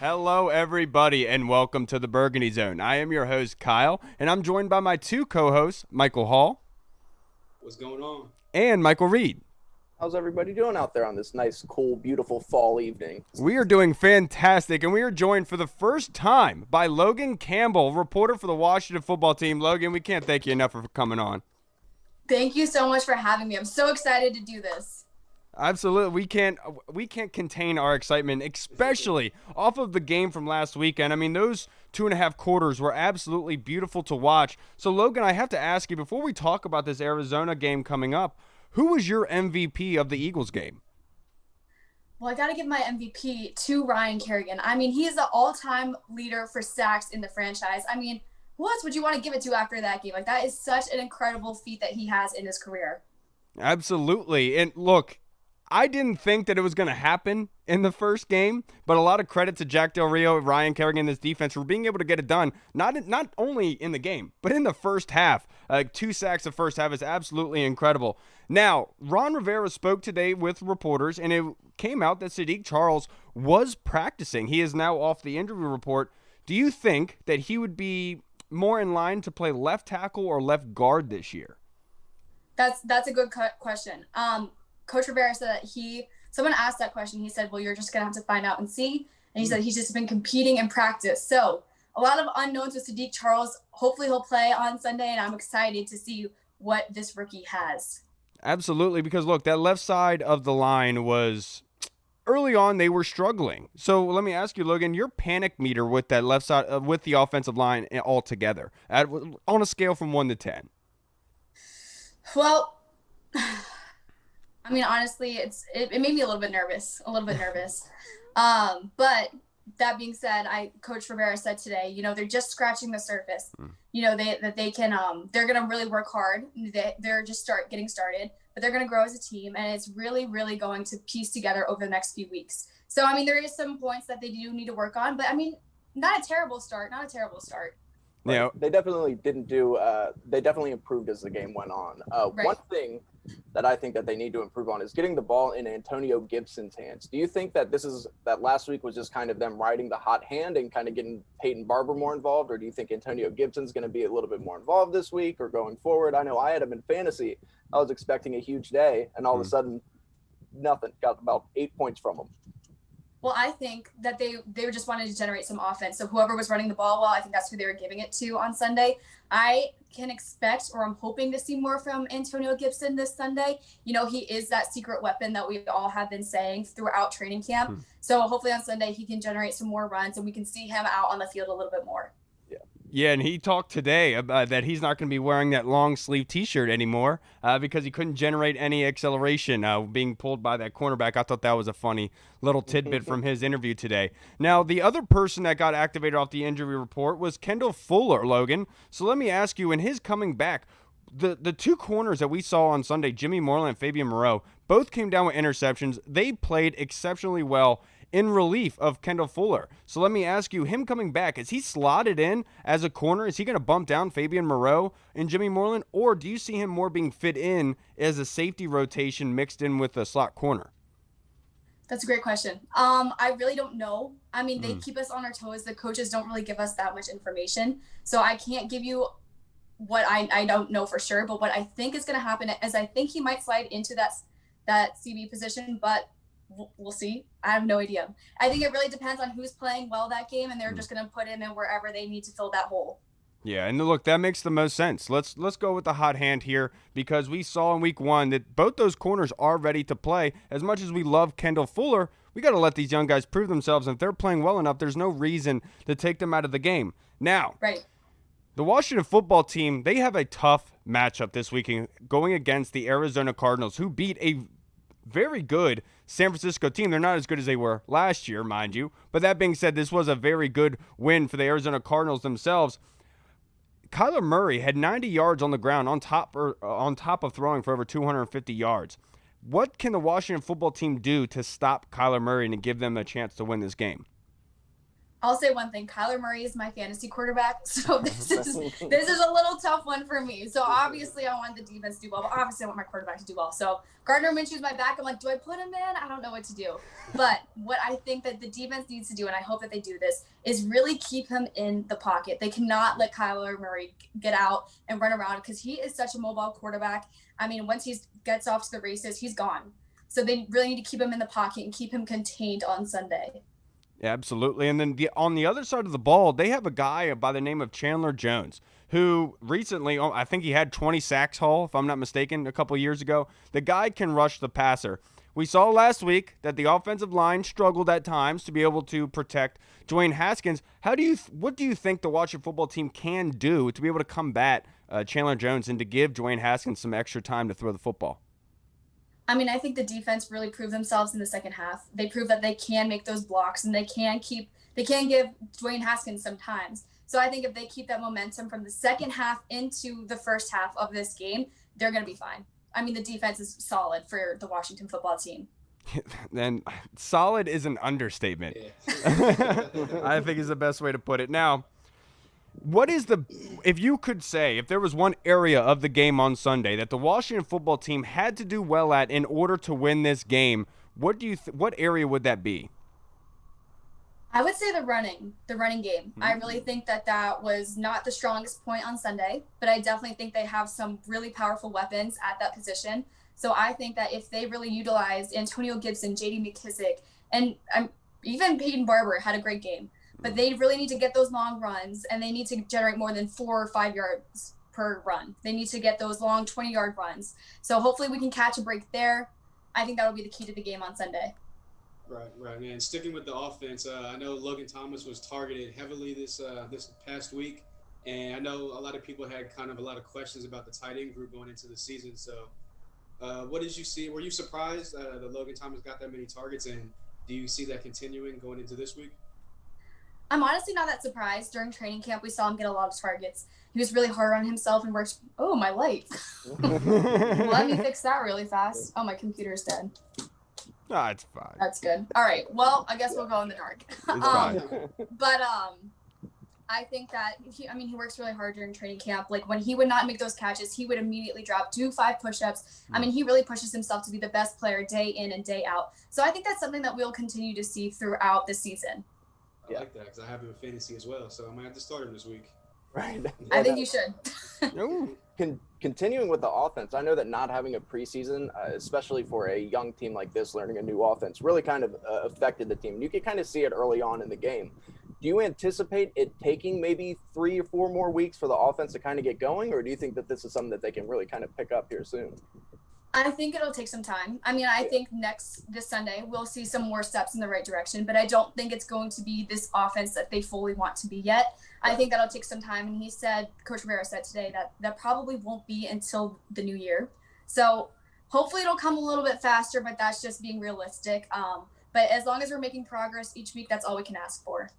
Hello, everybody, and welcome to the Burgundy Zone. I am your host, Kyle, and I'm joined by my two co-hosts, Michael Hall. What's going on? And Michael Reed. How's everybody doing out there on this nice, cool, beautiful fall evening? We are doing fantastic, and we are joined for the first time by Logan Campbell, reporter for the Washington football team. Logan, we can't thank you enough for coming on. Thank you so much for having me. I'm so excited to do this. Absolutely. We can't contain our excitement, especially off of the game from last weekend. I mean, those 2.5 quarters were absolutely beautiful to watch. So, Logan, I have to ask you, before we talk about this Arizona game coming up, who was your MVP of the Eagles game? Well, I got to give my MVP to Ryan Kerrigan. I mean, he is the all-time leader for sacks in the franchise. I mean, who else would you want to give it to after that game? Like, that is such an incredible feat that he has in his career. Absolutely. And look, I didn't think that it was going to happen in the first game, but a lot of credit to Jack Del Rio, Ryan Kerrigan, and this defense for being able to get it done, not only in the game, but in the first half. 2 sacks the first half is absolutely incredible. Now, Ron Rivera spoke today with reporters, and it came out that Saahdiq Charles was practicing. He is now off the injury report. Do you think that he would be more in line to play left tackle or left guard this year? That's a good question. Coach Rivera said that someone asked that question. He said, well, you're just going to have to find out and see. And he said he's just been competing in practice. So a lot of unknowns with Saahdiq Charles. Hopefully he'll play on Sunday, and I'm excited to see what this rookie has. Absolutely, because look, that left side of the line was early on, they were struggling. So let me ask you, Logan, your panic meter with that left side, with the offensive line altogether, on a scale from 1 to 10. Well, I mean, honestly, it made me a little bit nervous. But that being said, Coach Rivera said today, they're just scratching the surface. They're going to really work hard. They're just getting started, but they're going to grow as a team, and it's really, really going to piece together over the next few weeks. So, I mean, there is some points that they do need to work on, but I mean, not a terrible start. Yeah, they definitely didn't do. They definitely improved as the game went on. Right. One thing that I think that they need to improve on is getting the ball in Antonio Gibson's hands. Do you think that that last week was just kind of them riding the hot hand and kind of getting Peyton Barber more involved, or do you think Antonio Gibson's going to be a little bit more involved this week or going forward? I know I had him in fantasy. I was expecting a huge day, and all of a sudden, nothing. Got about 8 points from him. Well, I think that they just wanted to generate some offense. So whoever was running the ball well, I think that's who they were giving it to on Sunday. I can expect, or I'm hoping to see more from Antonio Gibson this Sunday. He is that secret weapon that we all have been saying throughout training camp. So hopefully on Sunday he can generate some more runs and we can see him out on the field a little bit more. Yeah, and he talked today about that he's not going to be wearing that long sleeve T-shirt anymore because he couldn't generate any acceleration being pulled by that cornerback. I thought that was a funny little tidbit from his interview today. Now, the other person that got activated off the injury report was Kendall Fuller, Logan. So let me ask you, in his coming back, the 2 corners that we saw on Sunday, Jimmy Moreland and Fabian Moreau, both came down with interceptions. They played exceptionally well in relief of Kendall Fuller. So let me ask you, him coming back, is he slotted in as a corner? Is he going to bump down Fabian Moreau and Jimmy Moreland? Or do you see him more being fit in as a safety rotation mixed in with a slot corner? That's a great question. I really don't know. I mean, they keep us on our toes. The coaches don't really give us that much information. So I can't give you what I don't know for sure. But what I think is going to happen is I think he might slide into that CB position, but we'll see. I have no idea. I think it really depends on who's playing well that game, and they're just going to put him in wherever they need to fill that hole. Yeah, and look, that makes the most sense. Let's go with the hot hand here because we saw in week 1 that both those corners are ready to play. As much as we love Kendall Fuller, we got to let these young guys prove themselves. And if they're playing well enough, there's no reason to take them out of the game. Now, right. The Washington football team, they have a tough matchup this weekend going against the Arizona Cardinals, who beat a very good San Francisco team. They're not as good as they were last year, mind you. But that being said, this was a very good win for the Arizona Cardinals themselves. Kyler Murray had 90 yards on the ground on top of throwing for over 250 yards. What can the Washington football team do to stop Kyler Murray and give them a chance to win this game? I'll say one thing. Kyler Murray is my fantasy quarterback, so this is a little tough one for me. So obviously I want the defense to do well, but obviously I want my quarterback to do well. So Gardner Minshew's my back. I'm like, do I put him in? I don't know what to do. But what I think that the defense needs to do, and I hope that they do this, is really keep him in the pocket. They cannot let Kyler Murray get out and run around because he is such a mobile quarterback. I mean, once he gets off to the races, he's gone. So they really need to keep him in the pocket and keep him contained on Sunday. Yeah, absolutely. And then on the other side of the ball, they have a guy by the name of Chandler Jones, who recently, I think he had 20 sacks haul, if I'm not mistaken, a couple of years ago. The guy can rush the passer. We saw last week that the offensive line struggled at times to be able to protect Dwayne Haskins. What do you think the Washington football team can do to be able to combat Chandler Jones and to give Dwayne Haskins some extra time to throw the football? I mean, I think the defense really proved themselves in the second half. They proved that they can make those blocks and they can give Dwayne Haskins some times. So I think if they keep that momentum from the second half into the first half of this game, they're going to be fine. I mean, the defense is solid for the Washington football team. Then solid is an understatement. I think is the best way to put it. Now, if you could say, if there was one area of the game on Sunday that the Washington football team had to do well at in order to win this game, what area would that be? I would say the running game. I really think that was not the strongest point on Sunday, but I definitely think they have some really powerful weapons at that position. So I think that if they really utilized Antonio Gibson, J.D. McKissick, and even Peyton Barber had a great game. But they really need to get those long runs, and they need to generate more than 4 or 5 yards per run. They need to get those long 20-yard runs. So hopefully we can catch a break there. I think that will be the key to the game on Sunday. Right. And sticking with the offense, I know Logan Thomas was targeted heavily this past week, and I know a lot of people had kind of a lot of questions about the tight end group going into the season. So what did you see? Were you surprised that Logan Thomas got that many targets, and do you see that continuing going into this week? I'm honestly not that surprised. During training camp, we saw him get a lot of targets. He was really hard on himself and worked. Oh, my light. Let me fix that really fast. Oh, my computer's dead. No, it's fine. That's good. All right. Well, I guess we'll go in the dark. It's fine. But I think that he works really hard during training camp. Like when he would not make those catches, he would immediately drop 5 push-ups. I mean, he really pushes himself to be the best player day in and day out. So I think that's something that we'll continue to see throughout the season. I like that because I have him in fantasy as well, so I might have to start him this week. Right. I think you should. Continuing with the offense, I know that not having a preseason, especially for a young team like this, learning a new offense, really kind of affected the team. You can kind of see it early on in the game. Do you anticipate it taking maybe 3 or 4 more weeks for the offense to kind of get going, or do you think that this is something that they can really kind of pick up here soon? I think it'll take some time. I mean, I think this Sunday we'll see some more steps in the right direction, but I don't think it's going to be this offense that they fully want to be yet. I think that'll take some time. And Coach Rivera said today that probably won't be until the new year. So hopefully it'll come a little bit faster, but that's just being realistic. But as long as we're making progress each week, that's all we can ask for.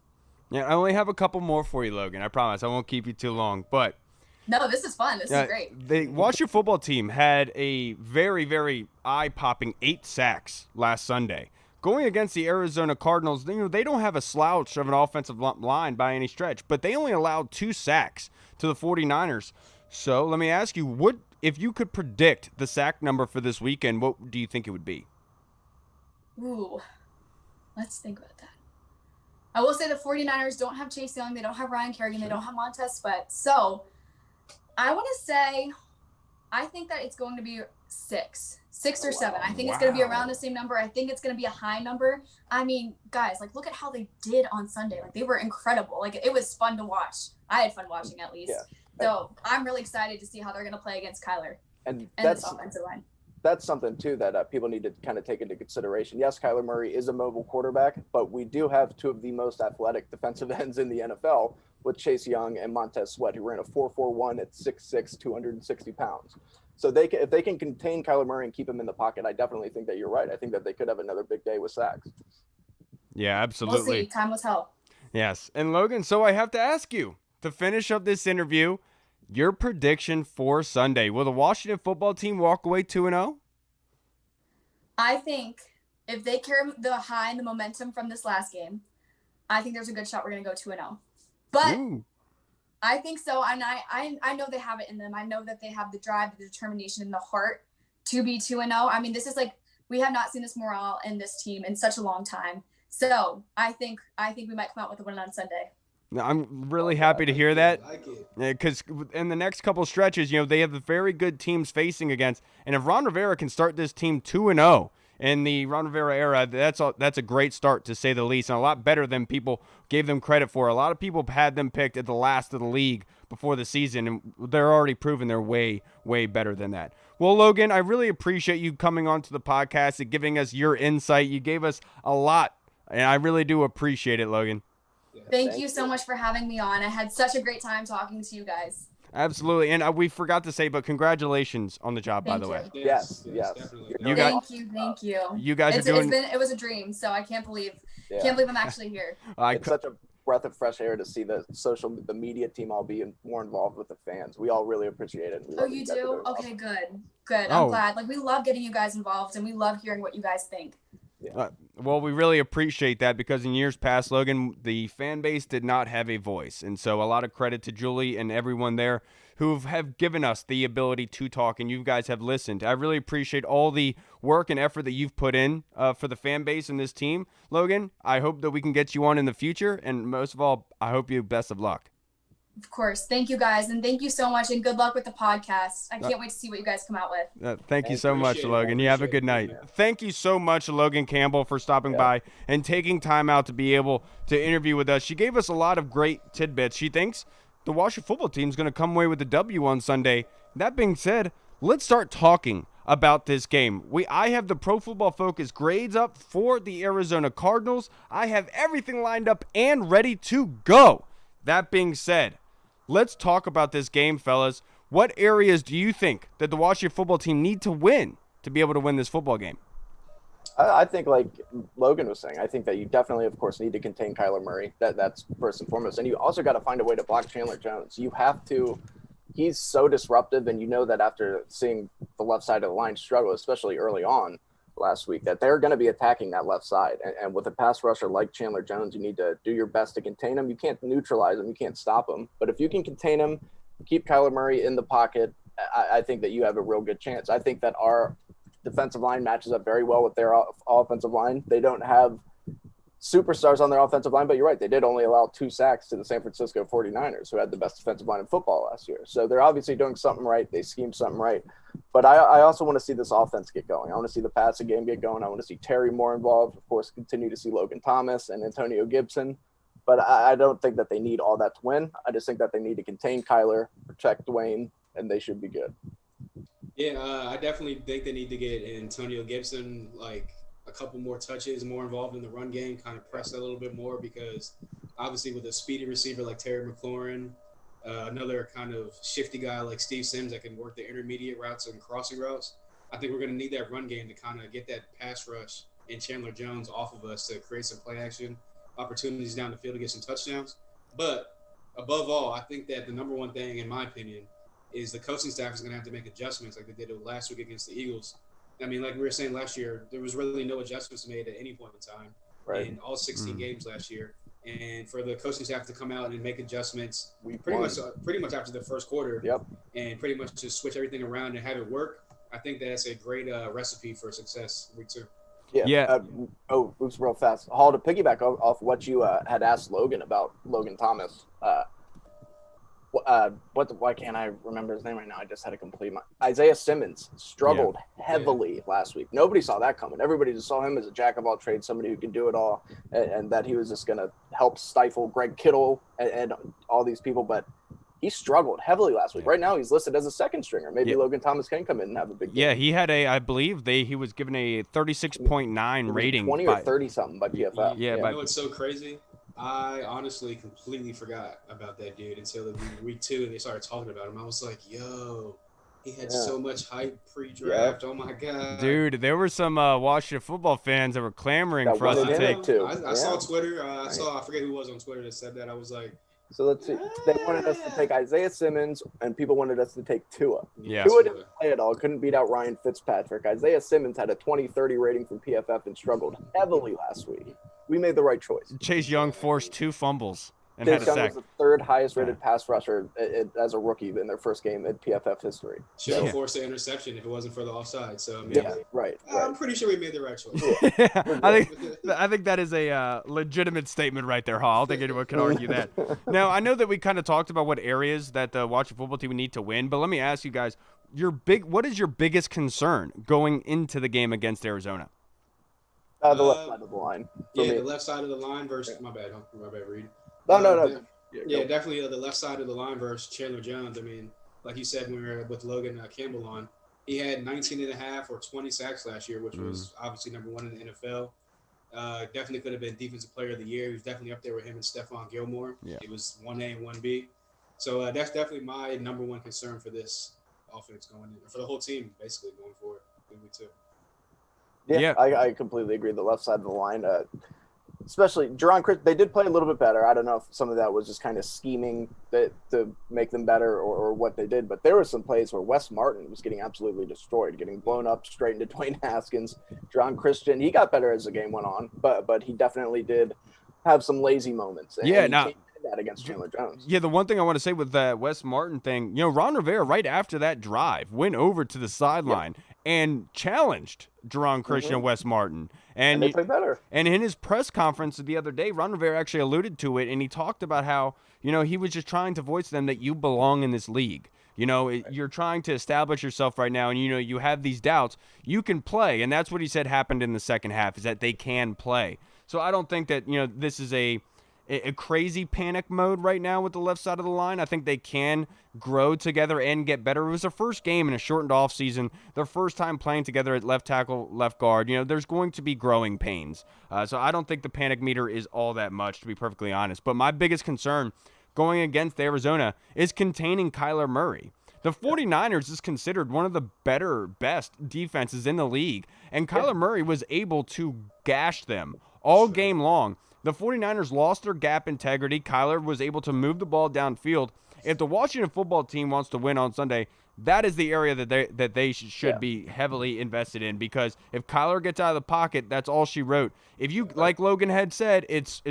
Yeah, I only have a couple more for you, Logan. I promise I won't keep you too long, but no, this is fun. This is great. The Washington football team had a very, very eye-popping 8 sacks last Sunday. Going against the Arizona Cardinals, they don't have a slouch of an offensive line by any stretch, but they only allowed 2 sacks to the 49ers. So let me ask you, if you could predict the sack number for this weekend, what do you think it would be? Ooh, let's think about that. I will say the 49ers don't have Chase Young. They don't have Ryan Kerrigan. They don't have Montez Sweat. So I want to say, I think that it's going to be 6 or 7. I think it's going to be around the same number. I think it's going to be a high number. I mean, guys, look at how they did on Sunday. They were incredible. It was fun to watch. I had fun watching at least. Yeah. So I'm really excited to see how they're going to play against Kyler and this offensive line. That's something, too, that people need to kind of take into consideration. Yes, Kyler Murray is a mobile quarterback, but we do have 2 of the most athletic defensive ends in the NFL with Chase Young and Montez Sweat, who ran a 4.41 at 6'6", 260 pounds. So if they can contain Kyler Murray and keep him in the pocket, I definitely think that you're right. I think that they could have another big day with sacks. Yeah, absolutely. We'll see. Time will tell. Yes. And Logan, so I have to ask you, to finish up this interview, your prediction for Sunday. Will the Washington football team walk away 2-0? I think if they carry the high and the momentum from this last game, I think there's a good shot we're going to go 2-0. But Ooh. I think so. And I know they have it in them. I know that they have the drive, the determination, and the heart to be 2-0. I mean, this is like, we have not seen this morale in this team in such a long time. So I think we might come out with a win on Sunday. I'm really happy to hear that. I like it. Because in the next couple stretches, they have very good teams facing against. And if Ron Rivera can start this team 2-0 in the Ron Rivera era, that's a great start, to say the least, and a lot better than people gave them credit for. A lot of people had them picked at the last of the league before the season, and they're already proven they're way, way better than that. Well, Logan, I really appreciate you coming on to the podcast and giving us your insight. You gave us a lot, and I really do appreciate it, Logan. Thank you so much for having me on. I had such a great time talking to you guys. Absolutely. And we forgot to say, but congratulations on the job, by the way. Yes. Definitely. Thank you. You guys are doing. It was a dream, so I can't believe I'm actually here. It's such a breath of fresh air to see the media team all be more involved with the fans. We all really appreciate it. Oh, you do? Okay, good. I'm glad. Like, we love getting you guys involved, and we love hearing what you guys think. Well, we really appreciate that, because in years past, Logan, the fan base did not have a voice. And so a lot of credit to Julie and everyone there who have given us the ability to talk, and you guys have listened. I really appreciate all the work and effort that you've put in for the fan base and this team. Logan, I hope that we can get you on in the future. And most of all, I hope you best of luck. Of course. Thank you, guys. And thank you so much. And good luck with the podcast. I can't wait to see what you guys come out with. Thank you so much, Logan. You have a good night. Thank you so much, Logan Campbell, for stopping by and taking time out to be able to interview with us. She gave us a lot of great tidbits. She thinks the Washington football team is going to come away with the W on Sunday. That being said, let's start talking about this game. I have the Pro Football Focus grades up for the Arizona Cardinals. I have everything lined up and ready to go. That being said, let's talk about this game, fellas. What areas do you think that the Washington football team need to win to be able to win this football game? I think, like Logan was saying, I think that you definitely, of course, need to contain Kyler Murray. That's first and foremost. And you also got to find a way to block Chandler Jones. You have to. He's so disruptive, and you know that after seeing the left side of the line struggle, especially early on last week, that they're going to be attacking that left side. And with a pass rusher like Chandler Jones, you need to do your best to contain him. You can't neutralize him. You can't stop him. But if you can contain him, keep Kyler Murray in the pocket, I think that you have a real good chance. I think that our defensive line matches up very well with their offensive line. They don't have superstars on their offensive line, but you're right. They did only allow 2 sacks to the San Francisco 49ers, who had the best defensive line in football last year. So they're obviously doing something right. They schemed something right. But I also want to see this offense get going. I want to see the passing game get going. I want to see Terry more involved. Of course, continue to see Logan Thomas and Antonio Gibson. But I don't think that they need all that to win. I just think that they need to contain Kyler, protect Dwayne, and they should be good. Yeah, I definitely think they need to get Antonio Gibson like a couple more touches, more involved in the run game, kind of press a little bit more, because obviously with a speedy receiver like Terry McLaurin, another kind of shifty guy like Steve Sims that can work the intermediate routes and crossing routes, I think we're going to need that run game to kind of get that pass rush and Chandler Jones off of us to create some play action opportunities down the field to get some touchdowns. But above all, I think that the number one thing, in my opinion, is the coaching staff is going to have to make adjustments like they did last week against the Eagles. I mean, like we were saying last year, there was really no adjustments made at any point in time in all 16 games last year. And for the coaching staff to come out and make adjustments pretty much after the first quarter and pretty much just switch everything around and have it work, I think that's a great recipe for success week 2. Oops, real fast. Hall, to piggyback off what you had asked Logan about Logan Thomas, why can't I remember his name right now? I just had a complete Isaiah Simmons struggled heavily last week. Nobody saw that coming. Everybody just saw him as a jack of all trades, somebody who can do it all, and that he was just going to help stifle Greg Kittle and all these people. But he struggled heavily last week. Right now, he's listed as a second stringer. Maybe Logan Thomas can come in and have a big game. Yeah, he had I believe he was given a 36.9 rating. 20 or 30 something by PFF. Yeah, you know what's so crazy? I honestly completely forgot about that dude until week 2 and they started talking about him. I was like, yo, he had so much hype pre-draft. Oh, my God. Dude, there were some Washington football fans that were clamoring for us to take. I saw Twitter. I forget who was on Twitter that said that. I was like, So let's see. They wanted us to take Isaiah Simmons, and people wanted us to take Tua. Yeah. Tua didn't play at all. Couldn't beat out Ryan Fitzpatrick. Isaiah Simmons had a 20-30 rating from PFF and struggled heavily last week. We made the right choice. Chase Young forced 2 fumbles and Chase had a Young sack. was the third highest rated pass rusher as a rookie in their first game in PFF history. Should have forced the interception if it wasn't for the offside. So I mean, Yeah, right. I'm pretty sure we made the right choice. I think that is a legitimate statement right there, Hall. I don't think anyone can argue that. Now, I know that we kind of talked about what areas that the Washington football team would need to win, but let me ask you guys, what is your biggest concern going into the game against Arizona? The left side of the line. The left side of the line versus my bad, Reed. No. Yeah, definitely the left side of the line versus Chandler Jones. I mean, like you said, when we were with Logan Campbell on, he had 19 and a half or 20 sacks last year, which was obviously number 1 in the NFL. Definitely could have been Defensive Player of the Year. He was definitely up there with him and Stephon Gilmore. Yeah. It was 1A and 1B. So that's definitely my number 1 concern for this offense going in, for the whole team, basically going forward. Me too. Yeah. I completely agree. The left side of the line, especially Jerron Chris, they did play a little bit better. I don't know if some of that was just kind of scheming to make them better or what they did, but there were some plays where Wes Martin was getting absolutely destroyed, getting blown up straight into Dwayne Haskins. Jerron Christian, he got better as the game went on, but he definitely did have some lazy moments. Yeah, now that against Chandler Jones. Yeah, the one thing I want to say with that Wes Martin thing, Ron Rivera right after that drive went over to the sideline and challenged Jerron Christian and Wes Martin. And they played better. And in his press conference the other day, Ron Rivera actually alluded to it, and he talked about how, he was just trying to voice to them that you belong in this league. You're trying to establish yourself right now, and you have these doubts. You can play, and that's what he said happened in the second half, is that they can play. So I don't think that, this is a crazy panic mode right now with the left side of the line. I think they can grow together and get better. It was their first game in a shortened offseason, their first time playing together at left tackle, left guard. There's going to be growing pains. So I don't think the panic meter is all that much, to be perfectly honest. But my biggest concern going against Arizona is containing Kyler Murray. The 49ers is considered one of the best defenses in the league, and Kyler Murray was able to gash them all game long. The 49ers lost their gap integrity. Kyler was able to move the ball downfield. If the Washington football team wants to win on Sunday, that is the area that they should be heavily invested in, because if Kyler gets out of the pocket, that's all she wrote. If you, like Logan had said, it's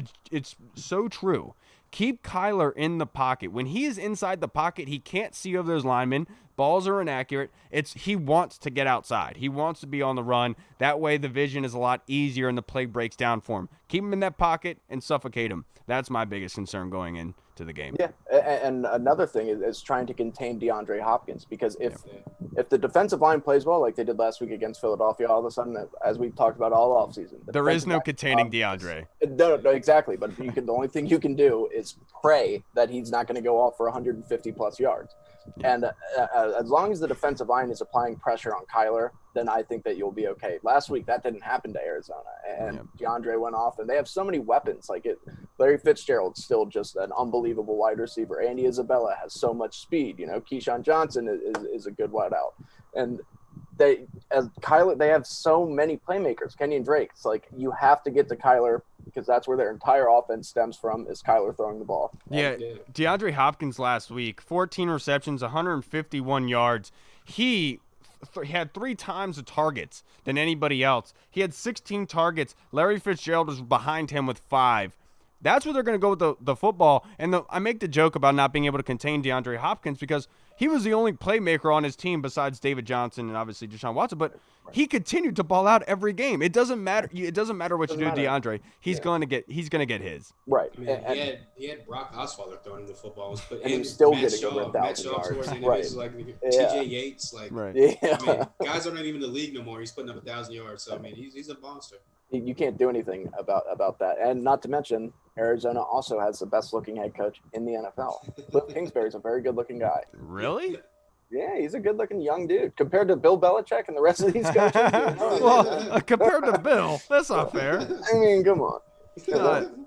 so true. Keep Kyler in the pocket. When he is inside the pocket, he can't see over those linemen. Balls are inaccurate. He wants to get outside. He wants to be on the run. That way the vision is a lot easier and the play breaks down for him. Keep him in that pocket and suffocate him. That's my biggest concern going into the game. Yeah, and another thing is trying to contain DeAndre Hopkins, because if the defensive line plays well like they did last week against Philadelphia, all of a sudden, as we've talked about all offseason, there is no containing DeAndre. No, exactly. But the only thing you can do is pray that he's not going to go off for 150 plus yards. Yeah. And as long as the defensive line is applying pressure on Kyler, then I think that you'll be okay. Last week, that didn't happen to Arizona, and DeAndre went off, and they have so many weapons. Larry Fitzgerald's still just an unbelievable wide receiver. Andy Isabella has so much speed. Keyshawn Johnson is a good wideout, and they have so many playmakers. Kenyon Drake. It's like you have to get to Kyler, because that's where their entire offense stems from, is Kyler throwing the ball. Yeah, DeAndre Hopkins last week, 14 receptions, 151 yards. He had 3 times the targets than anybody else. He had 16 targets. Larry Fitzgerald was behind him with 5. That's where they're going to go with the football. And I make the joke about not being able to contain DeAndre Hopkins because he was the only playmaker on his team besides David Johnson and obviously Deshaun Watson. But he continued to ball out every game. It doesn't matter. It doesn't matter what you do to DeAndre. He's going to get his. Right. I mean, he had Brock Osweiler throwing the football, and he's still getting over 1,000 yards. Right. Like TJ Yates, right. I mean, guys aren't even in the league no more. He's putting up 1,000 yards. So I mean, he's a monster. You can't do anything about that. And not to mention, Arizona also has the best looking head coach in the NFL. Cliff Kingsbury's a very good looking guy. Really? Yeah, he's a good lotting young dude compared to Bill Belichick and the rest of these coaches. Well, compared to Bill, that's not fair. I mean, come on.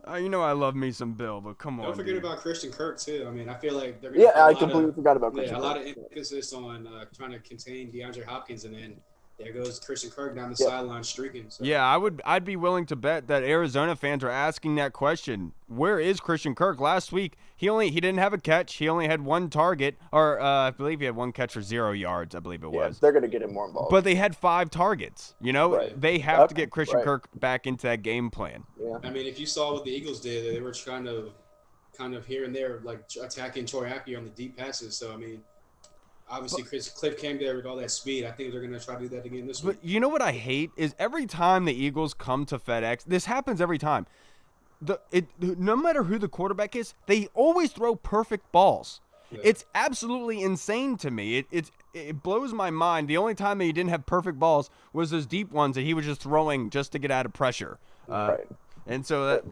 I love me some Bill, but come on. Don't forget about Christian Kirk too. I mean, I feel like they're I completely forgot about Christian. A lot of emphasis on trying to contain DeAndre Hopkins, and then there goes Christian Kirk down the Yep. sideline streaking. So. Yeah, I'd be willing to bet that Arizona fans are asking that question. Where is Christian Kirk? Last week he didn't have a catch. He only had one target, or I believe he had one catch for 0 yards. I believe it was. They're going to get him more involved. But they had 5 targets. You know, Right. they have to get Christian Right. Kirk back into that game plan. Yeah. I mean, if you saw what the Eagles did, they were trying to kind of here and there, like attacking Troy Apke on the deep passes. So, I mean, obviously Cliff came there with all that speed. I think they're going to try to do that again this week. But you know what I hate is every time the Eagles come to FedEx, this happens every time. No matter who the quarterback is, they always throw perfect balls. Yeah. It's absolutely insane to me. It blows my mind. The only time that he didn't have perfect balls was those deep ones that he was just throwing just to get out of pressure. Right. And so that.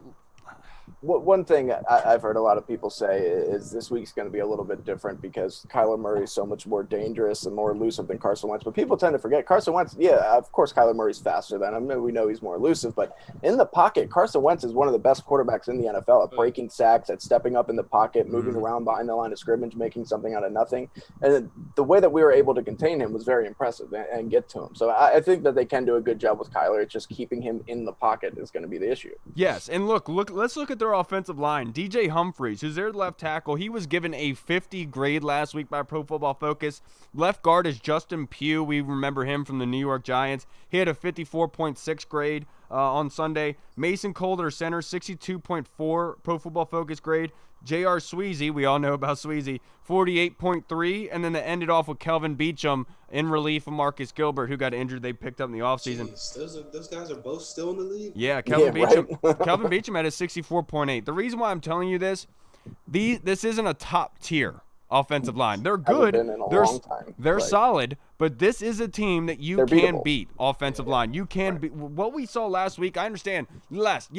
One thing I've heard a lot of people say is this week's going to be a little bit different because Kyler Murray is so much more dangerous and more elusive than Carson Wentz. But people tend to forget Carson Wentz. Yeah, of course, Kyler Murray's faster than him. We know he's more elusive. But in the pocket, Carson Wentz is one of the best quarterbacks in the NFL at breaking sacks, at stepping up in the pocket, moving around behind the line of scrimmage, making something out of nothing. And the way that we were able to contain him was very impressive and get to him. So I think that they can do a good job with Kyler. It's just keeping him in the pocket is going to be the issue. Yes, and let's look at their offensive line. DJ Humphries, who's their left tackle, he was given a 50 grade last week by Pro Football Focus. Left guard is Justin Pugh. We remember him from the New York Giants. He had a 54.6 grade on Sunday. Mason Cole, their center, 62.4 Pro Football Focus grade. J.R. Sweezy, we all know about Sweezy, 48.3, and then they ended off with Kelvin Beachum in relief of Marcus Gilbert, who got injured. They picked up in the offseason. Those guys are both still in the league? Yeah, Kelvin Beachum had a 64.8. The reason why I'm telling you this isn't a top-tier offensive line. They're good. They're solid, but this is a team that you can beat offensive line. You can beat. What we saw last week, I understand. Let's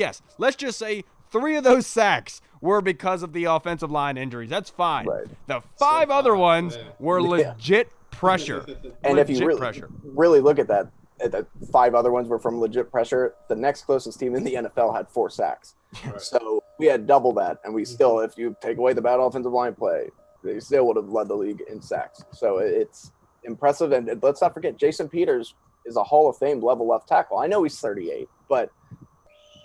just say 3 of those sacks were because of the offensive line injuries. That's fine. Right. The 5 other ones were legit pressure. And if you really look at that, the 5 other ones were from legit pressure. The next closest team in the NFL had 4 sacks. Right. So we had double that, and we still, if you take away the bad offensive line play, they still would have led the league in sacks. So it's impressive. And let's not forget, Jason Peters is a Hall of Fame level left tackle. I know he's 38, but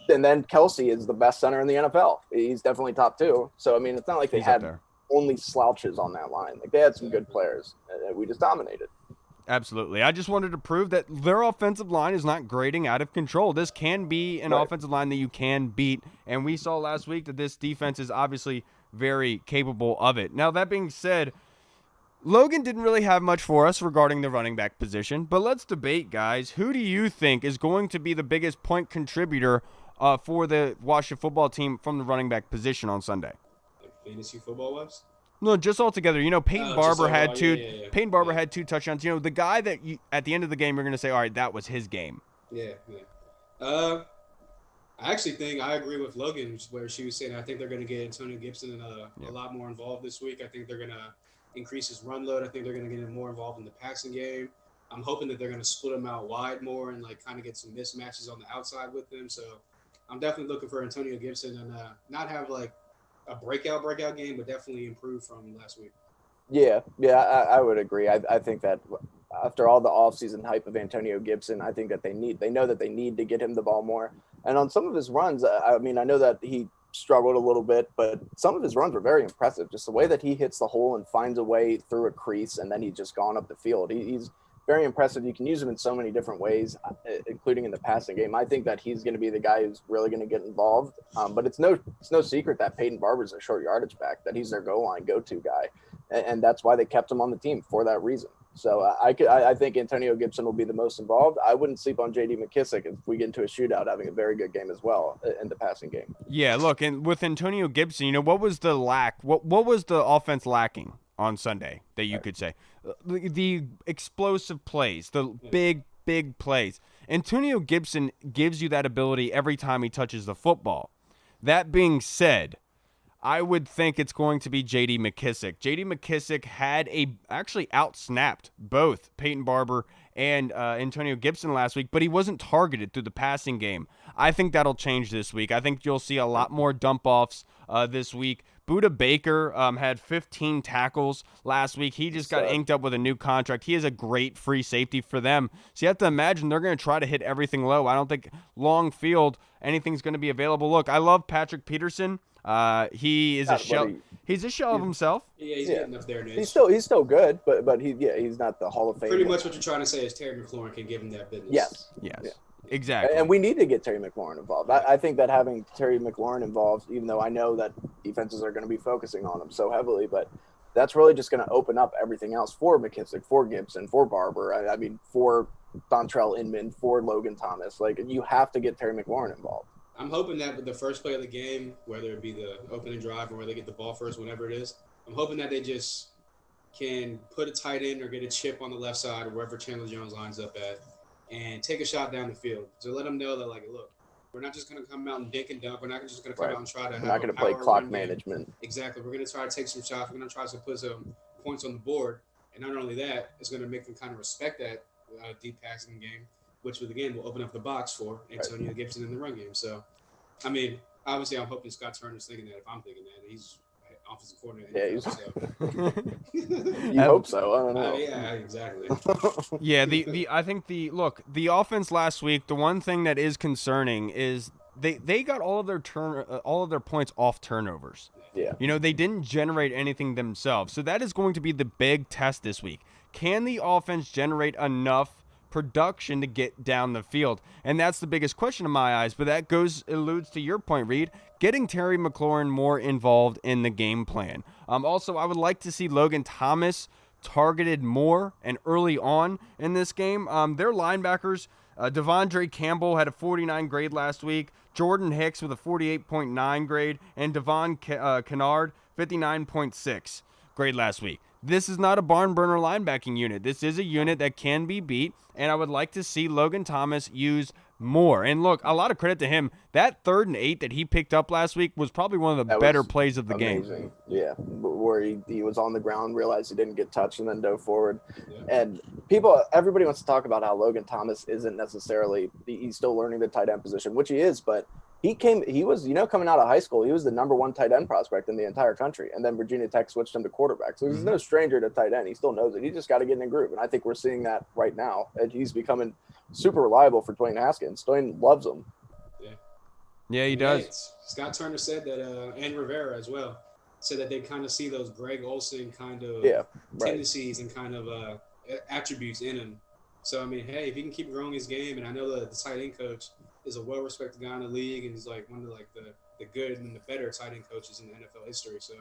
and then Kelsey is the best center in the NFL. He's definitely top 2. So, I mean, it's not like they had only slouches on that line. Like, they had some good players, and we just dominated. Absolutely. I just wanted to prove that their offensive line is not grading out of control. This can be an offensive line that you can beat, and we saw last week that this defense is obviously very capable of it. Now, that being said, Logan didn't really have much for us regarding the running back position, but let's debate, guys. Who do you think is going to be the biggest point contributor for the Washington football team from the running back position on Sunday? Like fantasy football wise? No, just all together. You know, Peyton Barber had 2. Peyton Barber had 2 touchdowns. You know, the guy that at the end of the game you're going to say, all right, that was his game. Yeah. I actually think I agree with Logan where she was saying I think they're going to get Antonio Gibson a lot more involved this week. I think they're going to increase his run load. I think they're going to get him more involved in the passing game. I'm hoping that they're going to split him out wide more and like kind of get some mismatches on the outside with him. So I'm definitely looking for Antonio Gibson and not have like a breakout game, but definitely improve from last week. Yeah, I would agree. I think that after all the offseason hype of Antonio Gibson, I think that they know that they need to get him the ball more. And on some of his runs, I mean, I know that he struggled a little bit, but some of his runs were very impressive. Just the way that he hits the hole and finds a way through a crease, and then he's just gone up the field. He's very impressive. You can use him in so many different ways, including in the passing game. I think that he's going to be the guy who's really going to get involved. But it's no secret that Peyton Barber's a short yardage back, that he's their goal line go-to guy. And that's why they kept him on the team for that reason. So I think Antonio Gibson will be the most involved. I wouldn't sleep on J.D. McKissick if we get into a shootout, having a very good game as well in the passing game. Yeah, look, and with Antonio Gibson, you know, what was the lack? What was the offense lacking on Sunday that you could say? The explosive plays, the big plays. Antonio Gibson gives you that ability every time he touches the football. That being said, I would think it's going to be J.D. McKissick. J.D. McKissick had actually out-snapped both Peyton Barber and Antonio Gibson last week, but he wasn't targeted through the passing game. I think that'll change this week. I think you'll see a lot more dump-offs this week Buda Baker had 15 tackles last week. He just got inked up with a new contract. He is a great free safety for them. So you have to imagine they're going to try to hit everything low. I don't think long field anything's going to be available. Look, I love Patrick Peterson. He is a shell. He's a shell of himself. Yeah, he's getting up there. He's still good, but he's not the Hall of Fame. Pretty much what you're trying to say is Terry McLaurin can give him that business. Yes. Yeah. Exactly. And we need to get Terry McLaurin involved. I think that having Terry McLaurin involved, even though I know that defenses are going to be focusing on him so heavily, but that's really just going to open up everything else for McKissick, for Gibson, for Barber. I mean, for Dontrell Inman, for Logan Thomas. Like, you have to get Terry McLaurin involved. I'm hoping that with the first play of the game, whether it be the opening drive or where they get the ball first, whatever it is, I'm hoping that they just can put a tight end or get a chip on the left side or wherever Chandler Jones lines up at and take a shot down the field. So let them know that, like, look, we're not just going to come out and dink and dunk. We're not just going to come out and try to have not going to play clock management. Exactly. We're going to try to take some shots. We're going to try to put some points on the board. And not only that, it's going to make them kind of respect that deep passing game, which, again, will open up the box for Antonio Gibson in the run game. So, I mean, obviously I'm hoping Scott Turner's thinking that if I'm thinking that. He's offensive coordinator. Yeah, you hope so. I don't know. Yeah, exactly. Yeah, I think the offense last week, the one thing that is concerning is they got all of their points off turnovers. Yeah. You know, they didn't generate anything themselves. So that is going to be the big test this week. Can the offense generate enough production to get down the field? And that's the biggest question in my eyes, but that alludes to your point, Reed, getting Terry McLaurin more involved in the game plan. Also, I would like to see Logan Thomas targeted more and early on in this game. Their linebackers, Devondre Campbell had a 49 grade last week, Jordan Hicks with a 48.9 grade, and Devon Kennard 59.6 grade last week. This is not a barn burner linebacking unit. This is a unit that can be beat, and I would like to see Logan Thomas used more. And look, a lot of credit to him. That 3rd and 8 that he picked up last week was probably one of the better plays of the game. Yeah, where he was on the ground, realized he didn't get touched, and then dove forward. Yeah. And everybody wants to talk about how Logan Thomas isn't necessarily – he's still learning the tight end position, which he is, but – he was, coming out of high school, he was the number 1 tight end prospect in the entire country. And then Virginia Tech switched him to quarterback. So he's no stranger to tight end. He still knows it. He just got to get in a groove. And I think we're seeing that right now. And he's becoming super reliable for Dwayne Haskins. Dwayne loves him. Yeah, he does. Scott Turner said that, and Rivera as well, said that they kind of see those Greg Olsen kind of tendencies and kind of attributes in him. So, I mean, hey, if he can keep growing his game, and I know the tight end coach is a well-respected guy in the league, and he's like one of the good and the better tight end coaches in the NFL history. So,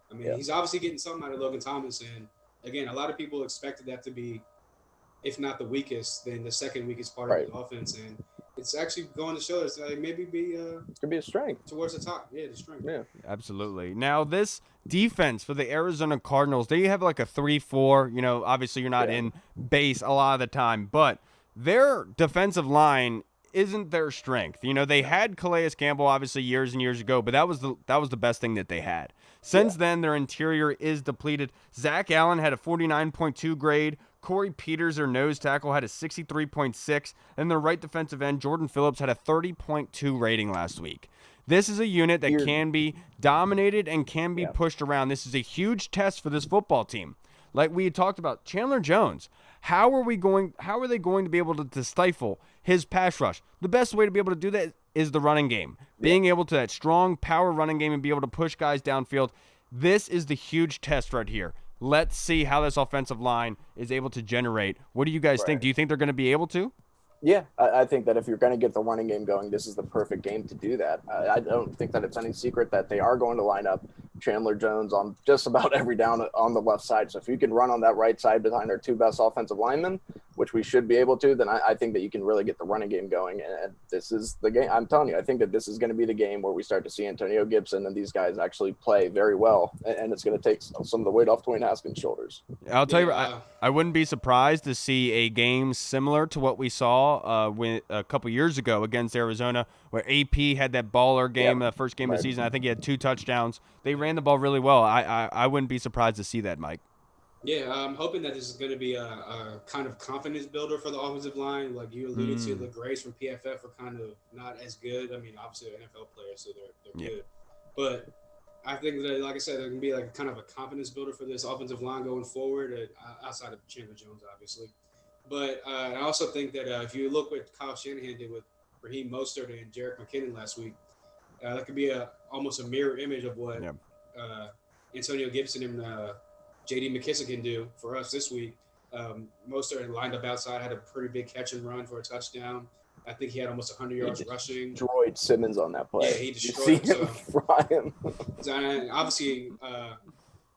I mean, he's obviously getting something out of Logan Thomas. And again, a lot of people expected that to be, if not the weakest, then the second weakest part of the offense. And it's actually going to show us that maybe it could be a strength towards the top. Yeah, the strength. Yeah, absolutely. Now, this defense for the Arizona Cardinals, they have like a 3-4. Obviously you're not in base a lot of the time, but their defensive line isn't their strength. They had Calais Campbell obviously years and years ago, but that was the best thing that they had. Since then, their interior is depleted. Zach Allen had a 49.2 grade. Corey Peters, their nose tackle, had a 63.6. And their right defensive end, Jordan Phillips, had a 30.2 rating last week. This is a unit that can be dominated and can be pushed around. This is a huge test for this football team. Like we had talked about, Chandler Jones. How are they going to be able to stifle his pass rush? The best way to be able to do that is the running game. Being able to that strong power running game and be able to push guys downfield. This is the huge test right here. Let's see how this offensive line is able to generate. What do you guys think? Do you think they're going to be able to? Yeah, I think that if you're going to get the running game going, this is the perfect game to do that. I don't think that it's any secret that they are going to line up Chandler Jones on just about every down on the left side. So if you can run on that right side behind our 2 best offensive linemen, which we should be able to, then I think that you can really get the running game going. And this is the game. I'm telling you, I think that this is going to be the game where we start to see Antonio Gibson and these guys actually play very well. And it's going to take some of the weight off Dwayne Haskins' shoulders. I'll tell you, I wouldn't be surprised to see a game similar to what we saw a couple years ago against Arizona, where AP had that baller game, the first game of the season. I think he had 2 touchdowns. They ran the ball really well. I wouldn't be surprised to see that, Mike. Yeah, I'm hoping that this is going to be a kind of confidence builder for the offensive line. Like you alluded to, the grades from PFF are kind of not as good. I mean, obviously they're NFL players, so they're good. But I think that, like I said, it can be like kind of a confidence builder for this offensive line going forward, outside of Chandler Jones, obviously. But I also think that if you look what Kyle Shanahan did with Raheem Mostert and Jerick McKinnon last week, that could be almost a mirror image of what Antonio Gibson and J.D. McKissick can do for us this week. Mostert lined up outside, had a pretty big catch and run for a touchdown. I think he had almost 100 yards rushing. Destroyed Simmons on that play. Yeah, he destroyed him. Fry him. Obviously,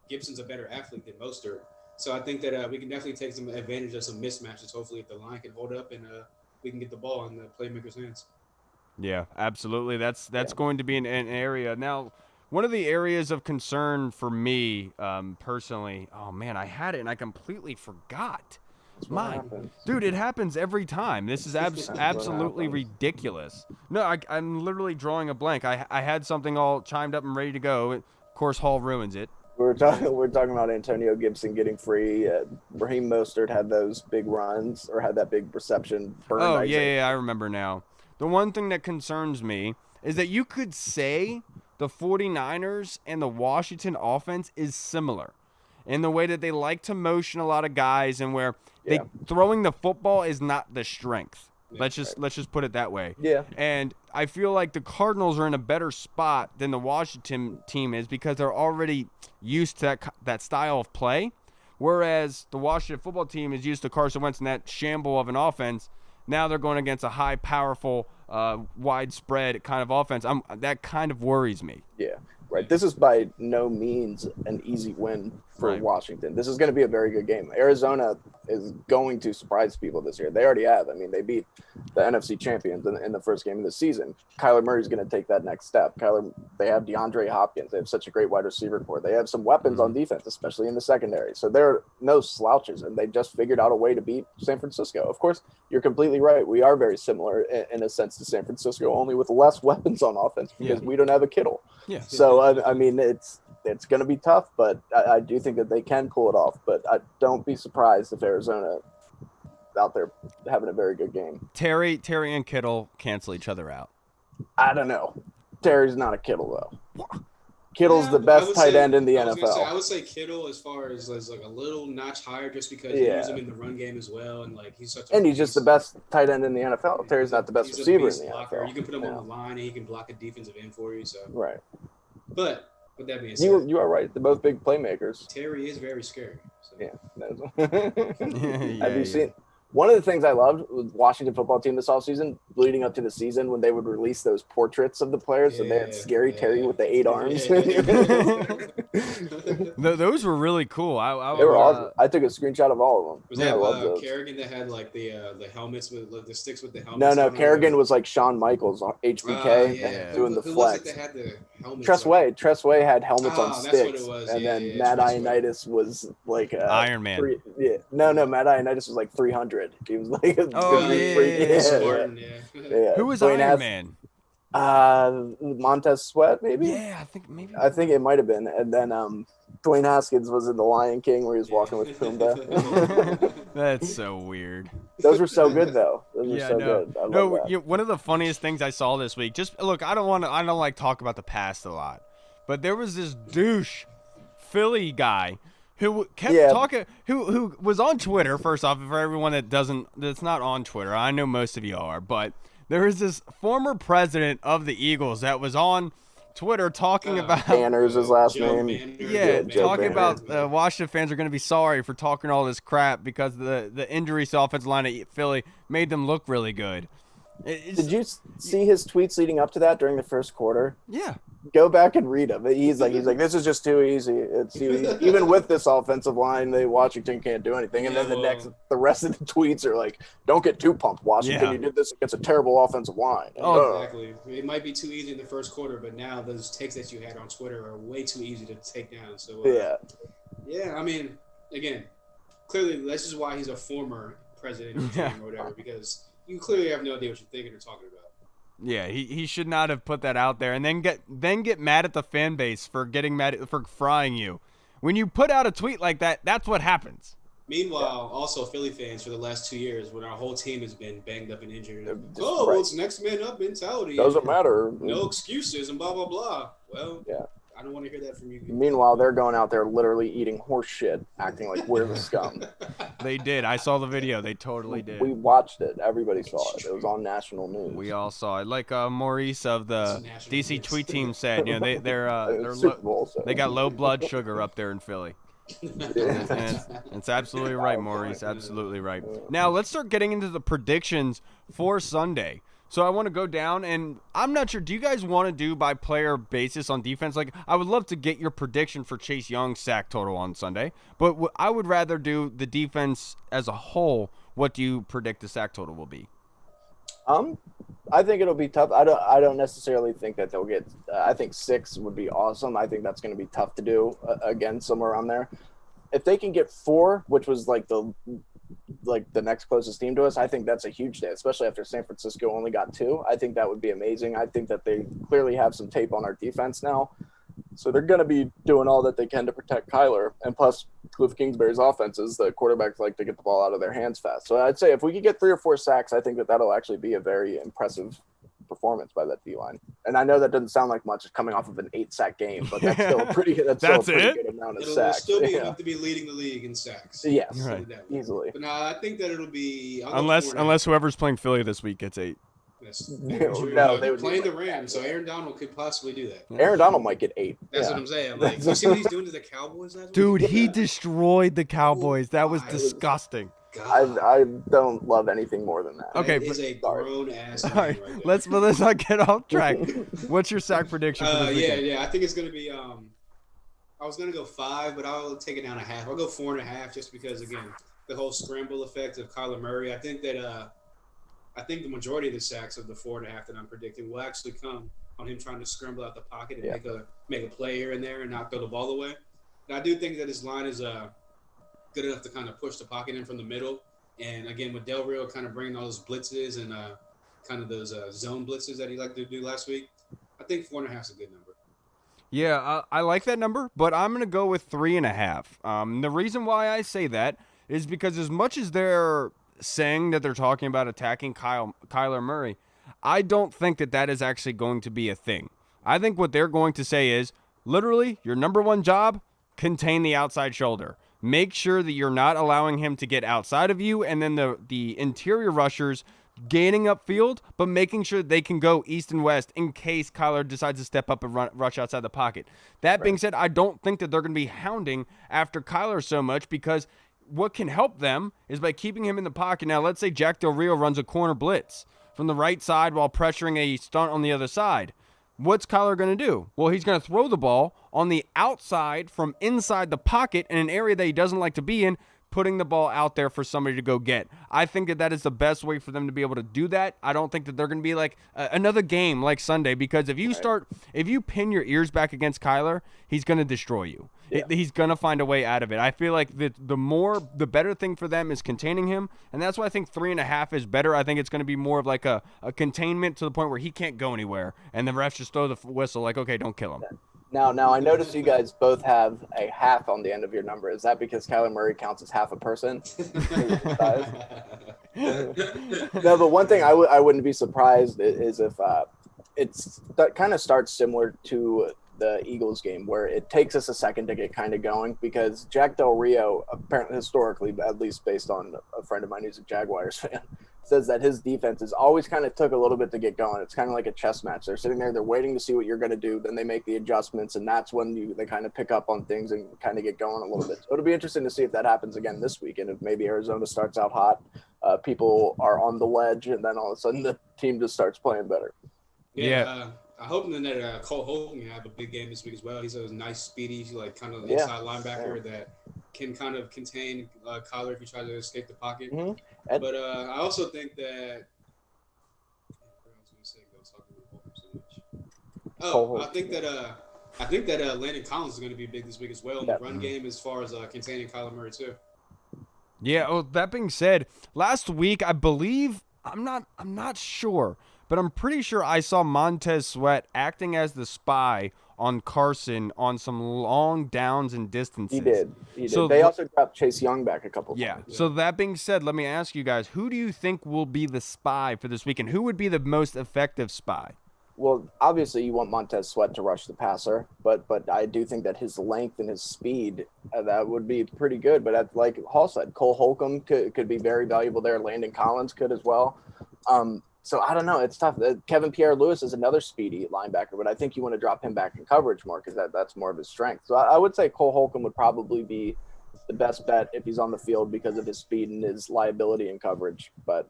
Gibson's a better athlete than Mostert. So I think that we can definitely take some advantage of some mismatches, hopefully, if the line can hold up and we can get the ball in the playmaker's hands. Yeah, absolutely. That's going to be an area. Now, one of the areas of concern for me personally, oh, man, I had it and I completely forgot. Dude, it happens every time. This is absolutely ridiculous. No, I'm literally drawing a blank. I had something all chimed up and ready to go. Of course, Hall ruins it. We're talking about Antonio Gibson getting free. Raheem Mostert had those big runs or had that big reception. Oh, yeah, I remember now. The one thing that concerns me is that you could say the 49ers and the Washington offense is similar in the way that they like to motion a lot of guys and where throwing the football is not the strength. Let's just put it that way. Yeah. And I feel like the Cardinals are in a better spot than the Washington team is because they're already used to that style of play, whereas the Washington football team is used to Carson Wentz and that shamble of an offense. Now they're going against a high, powerful, widespread kind of offense. That kind of worries me. Yeah, right. This is by no means an easy win for Washington. This is going to be a very good game. Arizona is going to surprise people this year. They already have. I mean, they beat the NFC champions in the first game of the season. Kyler Murray's going to take that next step. They have DeAndre Hopkins. They have such a great wide receiver core. They have some weapons on defense, especially in the secondary. So they're no slouches, and they just figured out a way to beat San Francisco. Of course, you're completely right. We are very similar in a sense to San Francisco, only with less weapons on offense because we don't have a Kittle. Yeah. So, I mean, it's going to be tough, but I do think that they can pull it off. But I don't be surprised if Arizona out there having a very good game. Terry and Kittle cancel each other out. I don't know. Terry's not a Kittle, though. Kittle's the best tight end in the NFL. I would say Kittle as far as like a little notch higher just because you use him in the run game as well. And like he's just the best tight end in the NFL. Terry's not the best receiver in the blocker. NFL. You can put him on the line and he can block a defensive end for you. So right. But with that being said, you are right. They're both big playmakers. Terry is very scary. So. Yeah. Have you seen? One of the things I loved with Washington football team this offseason, leading up to the season, when they would release those portraits of the players, and they had Scary Terry with the 8 arms. Those were really cool. They were awesome. I took a screenshot of all of them. Was that Kerrigan that had like the helmets with the sticks with the helmets? No. Kerrigan was like Shawn Michaels on HBK doing the flex. Was it that had the helmets? Tressway had helmets on sticks, that's what it was. And then Matt Ioannidis was like Iron Man. No, Matt Ioannidis was like 300. He was like Spartan, Who was Iron Man? Montez Sweat, maybe. Yeah, I think it might have been. And then Dwayne Haskins was in The Lion King where he was walking with Pumbaa. That's so weird. Those were so good though. Good. One of the funniest things I saw this week. Just look, I don't like talk about the past a lot, but there was this douche Philly guy who kept talking, who was on Twitter. First off, for everyone that's not on Twitter, I know most of you are, but there was this former president of the Eagles that was on Twitter talking about Banner's his last Joe name. Talking about Washington fans are going to be sorry for talking all this crap because the injuries to offensive line at Philly made them look really good. Did you see his tweets leading up to that during the first quarter? Yeah. Go back and read them. He's like, this is just too easy. It's too easy. Even with this offensive line, Washington can't do anything. And then the rest of the tweets are like, don't get too pumped, Washington. You did this against a terrible offensive line. Exactly. It might be too easy in the first quarter, but now those takes that you had on Twitter are way too easy to take down. So yeah. I mean, again, clearly this is why he's a former president of the team or whatever, because you clearly have no idea what you're thinking or talking about. Yeah, he should not have put that out there and then get mad at the fan base for getting mad for frying you. When you put out a tweet like that, that's what happens. Meanwhile, also Philly fans for the last 2 years, when our whole team has been banged up and injured, it's next man up mentality. Doesn't matter. No excuses and blah blah blah. Well, I don't want to hear that from you. Meanwhile, they're going out there literally eating horse shit, acting like we're the scum. They did. I saw the video. They totally did. We watched it. Everybody saw it. It was on national news. We all saw it. Like Maurice of the DC Tweet Team said, they got low blood sugar up there in Philly. It's absolutely right, Maurice. Absolutely right. Now let's start getting into the predictions for Sunday. So I want to go down, and I'm not sure. Do you guys want to do by player basis on defense? Like, I would love to get your prediction for Chase Young's sack total on Sunday, but I would rather do the defense as a whole. What do you predict the sack total will be? I think it'll be tough. I don't necessarily think that they'll get. I think 6 would be awesome. I think that's going to be tough to do again, somewhere around there. If they can get 4, which was like the next closest team to us, I think that's a huge day, especially after San Francisco only got 2. I think that would be amazing. I think that they clearly have some tape on our defense now. So they're going to be doing all that they can to protect Kyler. And plus, Cliff Kingsbury's offenses, the quarterbacks like to get the ball out of their hands fast. So I'd say if we could get 3 or 4 sacks, I think that that'll actually be a very impressive performance by that D-line. And I know that doesn't sound like much coming off of an 8-sack game, but that's still a pretty good amount of sacks. It'll still be enough to be leading the league in sacks. Yes, right. Easily. But no, I think that it'll be unless whoever's playing Philly this week gets 8. No, they would playing the Rams, so Aaron Donald could possibly do that. Aaron Donald might get 8. That's what I'm saying. Like, you see what he's doing to the Cowboys? Dude, he destroyed the Cowboys. That was disgusting. I don't love anything more than that. Okay, is a grown ass. All right, let's not get off track. What's your sack prediction for this weekend? Yeah. I think it's gonna be. I was gonna go 5, but I'll take it down a half. I'll go 4.5, just because again the whole scramble effect of Kyler Murray. I think that I think the majority of the sacks of the 4.5 that I'm predicting will actually come on him trying to scramble out the pocket and make a play here and there and not throw the ball away. And I do think that his line is good enough to kind of push the pocket in from the middle. And again, with Del Rio kind of bringing all those blitzes and kind of those zone blitzes that he liked to do last week, I think 4.5 is a good number. Yeah, I like that number, but I'm going to go with 3.5. The reason why I say that is because as much as they're saying that they're talking about attacking Kyler Murray, I don't think that is actually going to be a thing. I think what they're going to say is, literally, your number one job, contain the outside shoulder. Make sure that you're not allowing him to get outside of you, and then the interior rushers gaining upfield, but making sure they can go east and west in case Kyler decides to step up and rush outside the pocket. That being said, I don't think that they're going to be hounding after Kyler so much, because what can help them is by keeping him in the pocket. Now, let's say Jack Del Rio runs a corner blitz from the right side while pressuring a stunt on the other side. What's Kyler going to do? Well, he's going to throw the ball on the outside from inside the pocket in an area that he doesn't like to be in, putting the ball out there for somebody to go get. I think that is the best way for them to be able to do that. I don't think that they're going to be like another game like Sunday, because if you pin your ears back against Kyler, he's going to destroy you. Yeah. He's going to find a way out of it. I feel like the better thing for them is containing him, and that's why I think 3.5 is better. I think it's going to be more of like a containment to the point where he can't go anywhere, and the refs just throw the whistle like, okay, don't kill him. Now I noticed you guys both have a half on the end of your number. Is that because Kyler Murray counts as half a person? No, but one thing I wouldn't be surprised is if that kind of starts similar to the Eagles game, where it takes us a second to get kind of going, because Jack Del Rio, apparently historically, at least based on a friend of mine who's a Jaguars fan, says that his defense is always kind of took a little bit to get going. It's kind of like a chess match. They're sitting there, they're waiting to see what you're going to do. Then they make the adjustments, and that's when they kind of pick up on things and kind of get going a little bit. So it'll be interesting to see if that happens again this week. And if maybe Arizona starts out hot, people are on the ledge, and then all of a sudden the team just starts playing better. Yeah. I hope that Cole Holcomb can have a big game this week as well. He's a nice, speedy, like kind of inside linebacker that can kind of contain Kyler if he tries to escape the pocket. Mm-hmm. But I also think that I think that Landon Collins is going to be big this week as well in the run game, as far as containing Kyler Murray too. Yeah. Well, that being said, last week I believe I'm not sure, but I'm pretty sure I saw Montez Sweat acting as the spy on Carson on some long downs and distances. He did. So they also dropped Chase Young back a couple times. Yeah. So that being said, let me ask you guys, who do you think will be the spy for this weekend? Who would be the most effective spy? Well, obviously you want Montez Sweat to rush the passer, but I do think that his length and his speed, that would be pretty good. But like Hall said, Cole Holcomb could be very valuable there. Landon Collins could as well. So I don't know. It's tough. Kevin Pierre-Louis is another speedy linebacker, but I think you want to drop him back in coverage more because that's more of his strength. So I would say Cole Holcomb would probably be the best bet if he's on the field because of his speed and his liability in coverage. But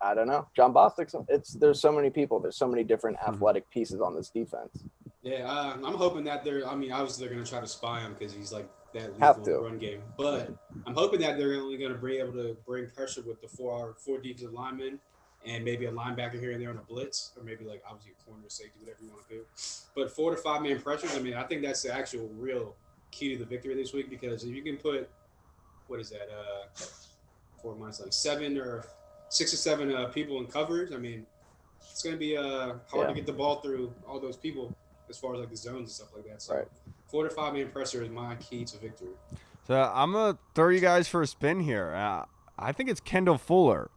I don't know. John Bostic's there's so many people. There's so many different athletic pieces on this defense. Yeah, I'm hoping that obviously they're going to try to spy him because he's like that lethal run game. But I'm hoping that they're only going to be able to bring pressure with the four defensive linemen and maybe a linebacker here and there on a blitz, or maybe like obviously a corner, safety, whatever you want to do. But 4 to 5 man pressures, I think that's the actual real key to the victory this week, because if you can put, what is that, 4 minus like 7 or 6 or 7 people in coverage, it's going to be hard to get the ball through all those people as far as like the zones and stuff like that. So 4 to 5 man pressure is my key to victory. So I'm going to throw you guys for a spin here. I think it's Kendall Fuller.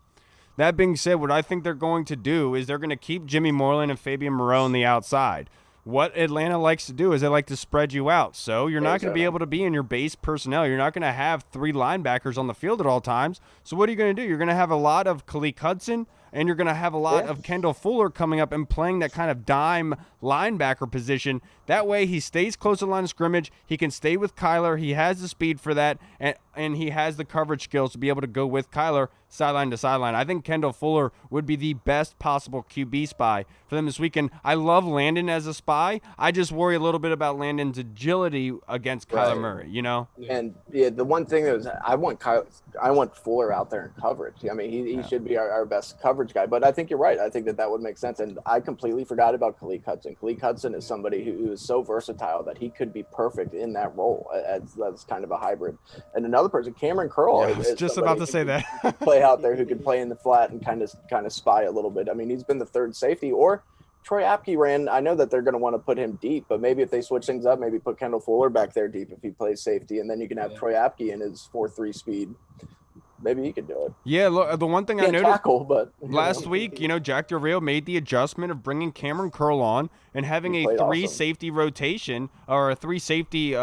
That being said, what I think they're going to do is they're going to keep Jimmy Moreland and Fabian Moreau on the outside. What Atlanta likes to do is they like to spread you out. So you're not going to be able to be in your base personnel. You're not going to have 3 linebackers on the field at all times. So what are you going to do? You're going to have a lot of Khalil Hudson, and you're going to have a lot of Kendall Fuller coming up and playing that kind of dime linebacker position. That way he stays close to the line of scrimmage. He can stay with Kyler. He has the speed for that, and he has the coverage skills to be able to go with Kyler sideline to sideline. I think Kendall Fuller would be the best possible QB spy for them this weekend. I love Landon as a spy. I just worry a little bit about Landon's agility against Kyler Murray, you know? And the one thing that was, I want Fuller out there in coverage. He should be our best coverage guy, but I think you're right. I think that would make sense. And I completely forgot about Khalil Hudson. Khalil Hudson is somebody who is so versatile that he could be perfect in that role. That's kind of a hybrid. And another person, Cameron Curl. I was just about to say that. Play out there who can play in the flat and kind of spy a little bit. He's been the third safety, or Troy Apke ran. I know that they're going to want to put him deep, but maybe if they switch things up, maybe put Kendall Fuller back there deep if he plays safety, and then you can have Troy Apke in his 4.3 speed. Maybe he could do it. Yeah, look, the one thing I noticed last week, know. Jack Del Rio made the adjustment of bringing Cameron Curl on and having a 3 safety rotation or a 3 safety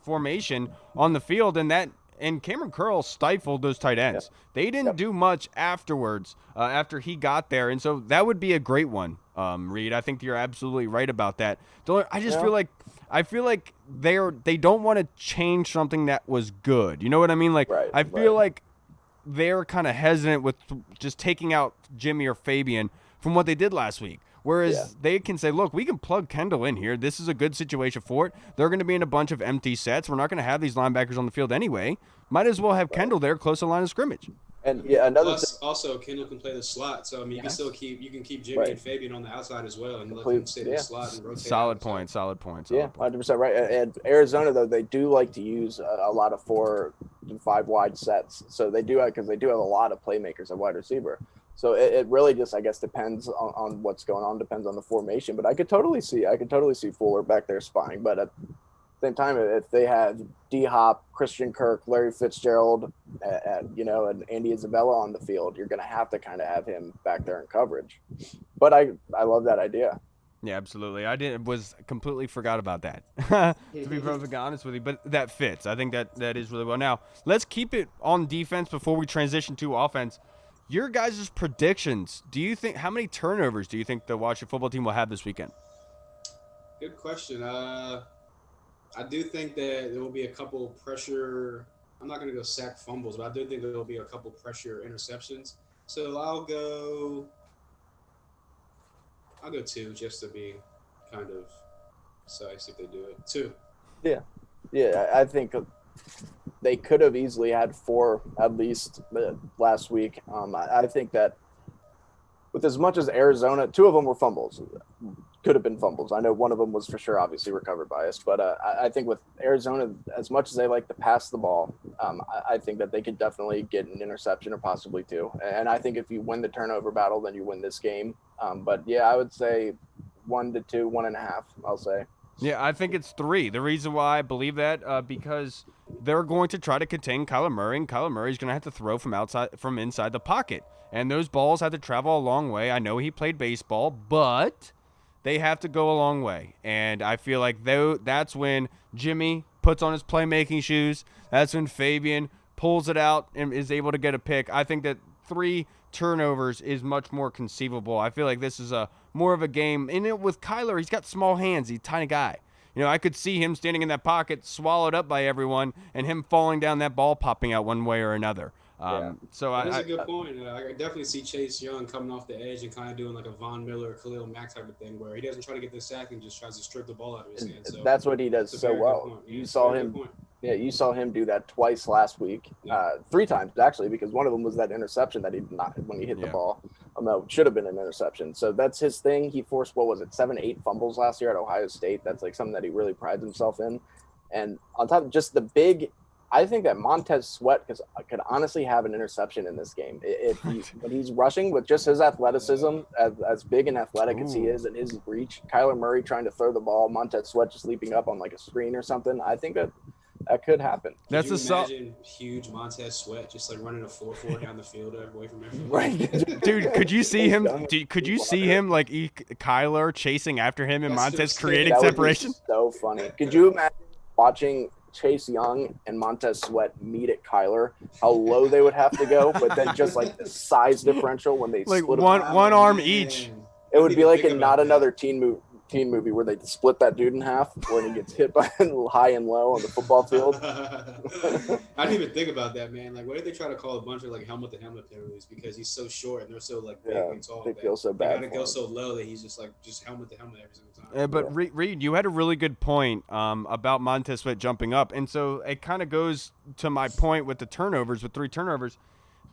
formation on the field, and Cameron Curl stifled those tight ends. They didn't do much afterwards after he got there, and so that would be a great one, Reed. I think you're absolutely right about that. I just feel like they don't want to change something that was good. You know what I mean? I feel like they're kind of hesitant with just taking out Jimmy or Fabian from what they did last week. Whereas they can say, look, we can plug Kendall in here. This is a good situation for it. They're going to be in a bunch of empty sets. We're not going to have these linebackers on the field anyway. Might as well have Kendall there close to the line of scrimmage. And also Kendall can play the slot, so you can keep Jimmy and Fabian on the outside as well, and let them stay in the slot and rotate. Solid point. 100% right. And Arizona, though, they do like to use a lot of 4 to 5 wide sets, so they do because they do have a lot of playmakers at wide receiver. So it really just, I guess, depends on what's going on, depends on the formation. But I could totally see Fuller back there spying. But at the same time, if they have D-Hop, Christian Kirk, Larry Fitzgerald, and Andy Isabella on the field, you're going to have to kind of have him back there in coverage. But I love that idea. Yeah, absolutely. Was completely forgot about that, to be perfectly honest with you. But that fits. I think that is really well. Now, let's keep it on defense before we transition to offense. Your guys' predictions. How many turnovers do you think the Washington football team will have this weekend? Good question. I do think that there will be a couple pressure. I'm not going to go sack fumbles, but I do think there will be a couple pressure interceptions. So I'll go 2 just to be kind of nice if they do it. 2. Yeah. I think they could have easily had 4 at least last week. I think that with as much as Arizona, 2 of them were fumbles. Could have been fumbles. I know one of them was for sure obviously recovered by us, but I think with Arizona, as much as they like to pass the ball, I think that they could definitely get an interception or possibly 2. And I think if you win the turnover battle, then you win this game. But yeah, I would say 1 to 2, 1.5, I'll say. Yeah, I think it's 3. The reason why I believe that, because they're going to try to contain Kyler Murray, and Kyler Murray's going to have to throw from inside the pocket. And those balls have to travel a long way. I know he played baseball, but they have to go a long way. And I feel like that's when Jimmy puts on his playmaking shoes. That's when Fabian pulls it out and is able to get a pick. I think that 3 turnovers is much more conceivable. I feel like this is more of a game. And with Kyler, he's got small hands. He's a tiny guy. I could see him standing in that pocket, swallowed up by everyone, and him falling down, that ball popping out one way or another. So that's a good point. I definitely see Chase Young coming off the edge and kind of doing like a Von Miller, Khalil Mack type of thing, where he doesn't try to get the sack and just tries to strip the ball out of his hand. So that's what he does so well. You saw him do that twice last week, 3 times actually, because one of them was that interception that he did not when he hit the ball. No, it should have been an interception. So that's his thing. He forced 7-8 fumbles last year at Ohio State. That's like something that he really prides himself in. And on top of just the big. I think that Montez Sweat could honestly have an interception in this game. When he's rushing with just his athleticism, as big and athletic as he is, and his reach, Kyler Murray trying to throw the ball, Montez Sweat just leaping up on like a screen or something. I think that could happen. Could you imagine huge Montez Sweat just like running a 4-4 down the field away from everyone? Right, dude. Could you see him? Could you see him like Kyler chasing after him and Montez creating separation? So funny. Could you imagine watching Chase Young and Montez Sweat meet at Kyler, how low they would have to go, but then just like the size differential when they like split one arm each. It would be like in Not Another Teen movie where they split that dude in half when he gets hit by high and low on the football field. I didn't even think about that, man. Like, what if they try to call a bunch of like helmet to helmet penalties because he's so short and they're so like big and tall? They feel so bad. They gotta go so low that he's just helmet to helmet every single time. But Reed, you had a really good point about Montez Sweat jumping up, and so it kind of goes to my point with the turnovers, with 3 turnovers,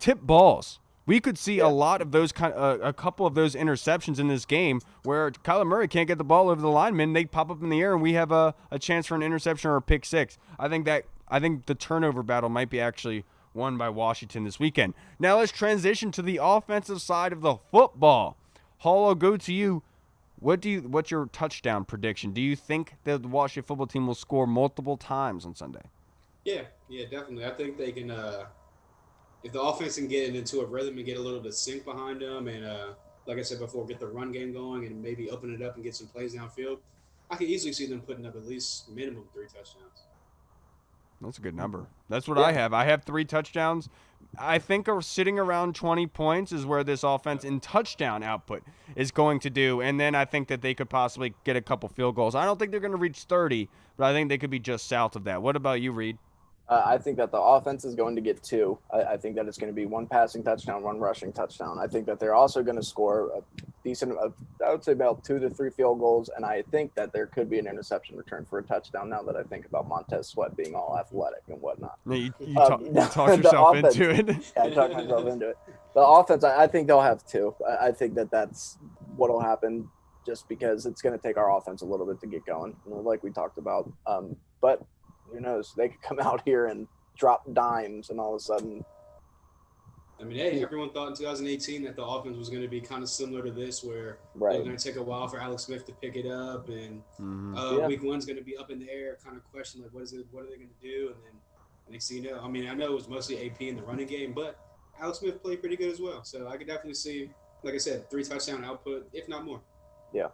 tip balls. We could see a lot of those a couple of those interceptions in this game where Kyler Murray can't get the ball over the lineman. They pop up in the air, and we have a chance for an interception or a pick 6. I think the turnover battle might be actually won by Washington this weekend. Now let's transition to the offensive side of the football. Hall, I'll go to you. What's your touchdown prediction? Do you think that the Washington football team will score multiple times on Sunday? Yeah, definitely. I think they can. If the offense can get into a rhythm and get a little bit of sync behind them, and like I said before, get the run game going and maybe open it up and get some plays downfield, I can easily see them putting up at least minimum 3 touchdowns. That's a good number. That's what I have. I have 3 touchdowns. I think sitting around 20 points is where this offense in touchdown output is going to do, and then I think that they could possibly get a couple field goals. I don't think they're going to reach 30, but I think they could be just south of that. What about you, Reed? I think that the offense is going to get 2. I think that it's going to be 1 passing touchdown, 1 rushing touchdown. I think that they're also going to score a decent, I would say about 2 to 3 field goals, and I think that there could be an interception return for a touchdown now that I think about Montez Sweat being all athletic and whatnot. No, you talk yourself into it. Yeah, I talked myself into it. The offense, I think they'll have 2. I think that's what will happen just because it's going to take our offense a little bit to get going, like we talked about. But who knows? They could come out here and drop dimes, and all of a sudden. I mean, hey, everyone thought in 2018 that the offense was going to be kind of similar to this, where it was going to take a while for Alex Smith to pick it up, and week 1's going to be up in the air, kind of question like, what are they going to do? And then next thing you know, I mean, I know it was mostly AP in the running game, but Alex Smith played pretty good as well. So I could definitely see, like I said, 3 touchdown output, if not more. Yeah.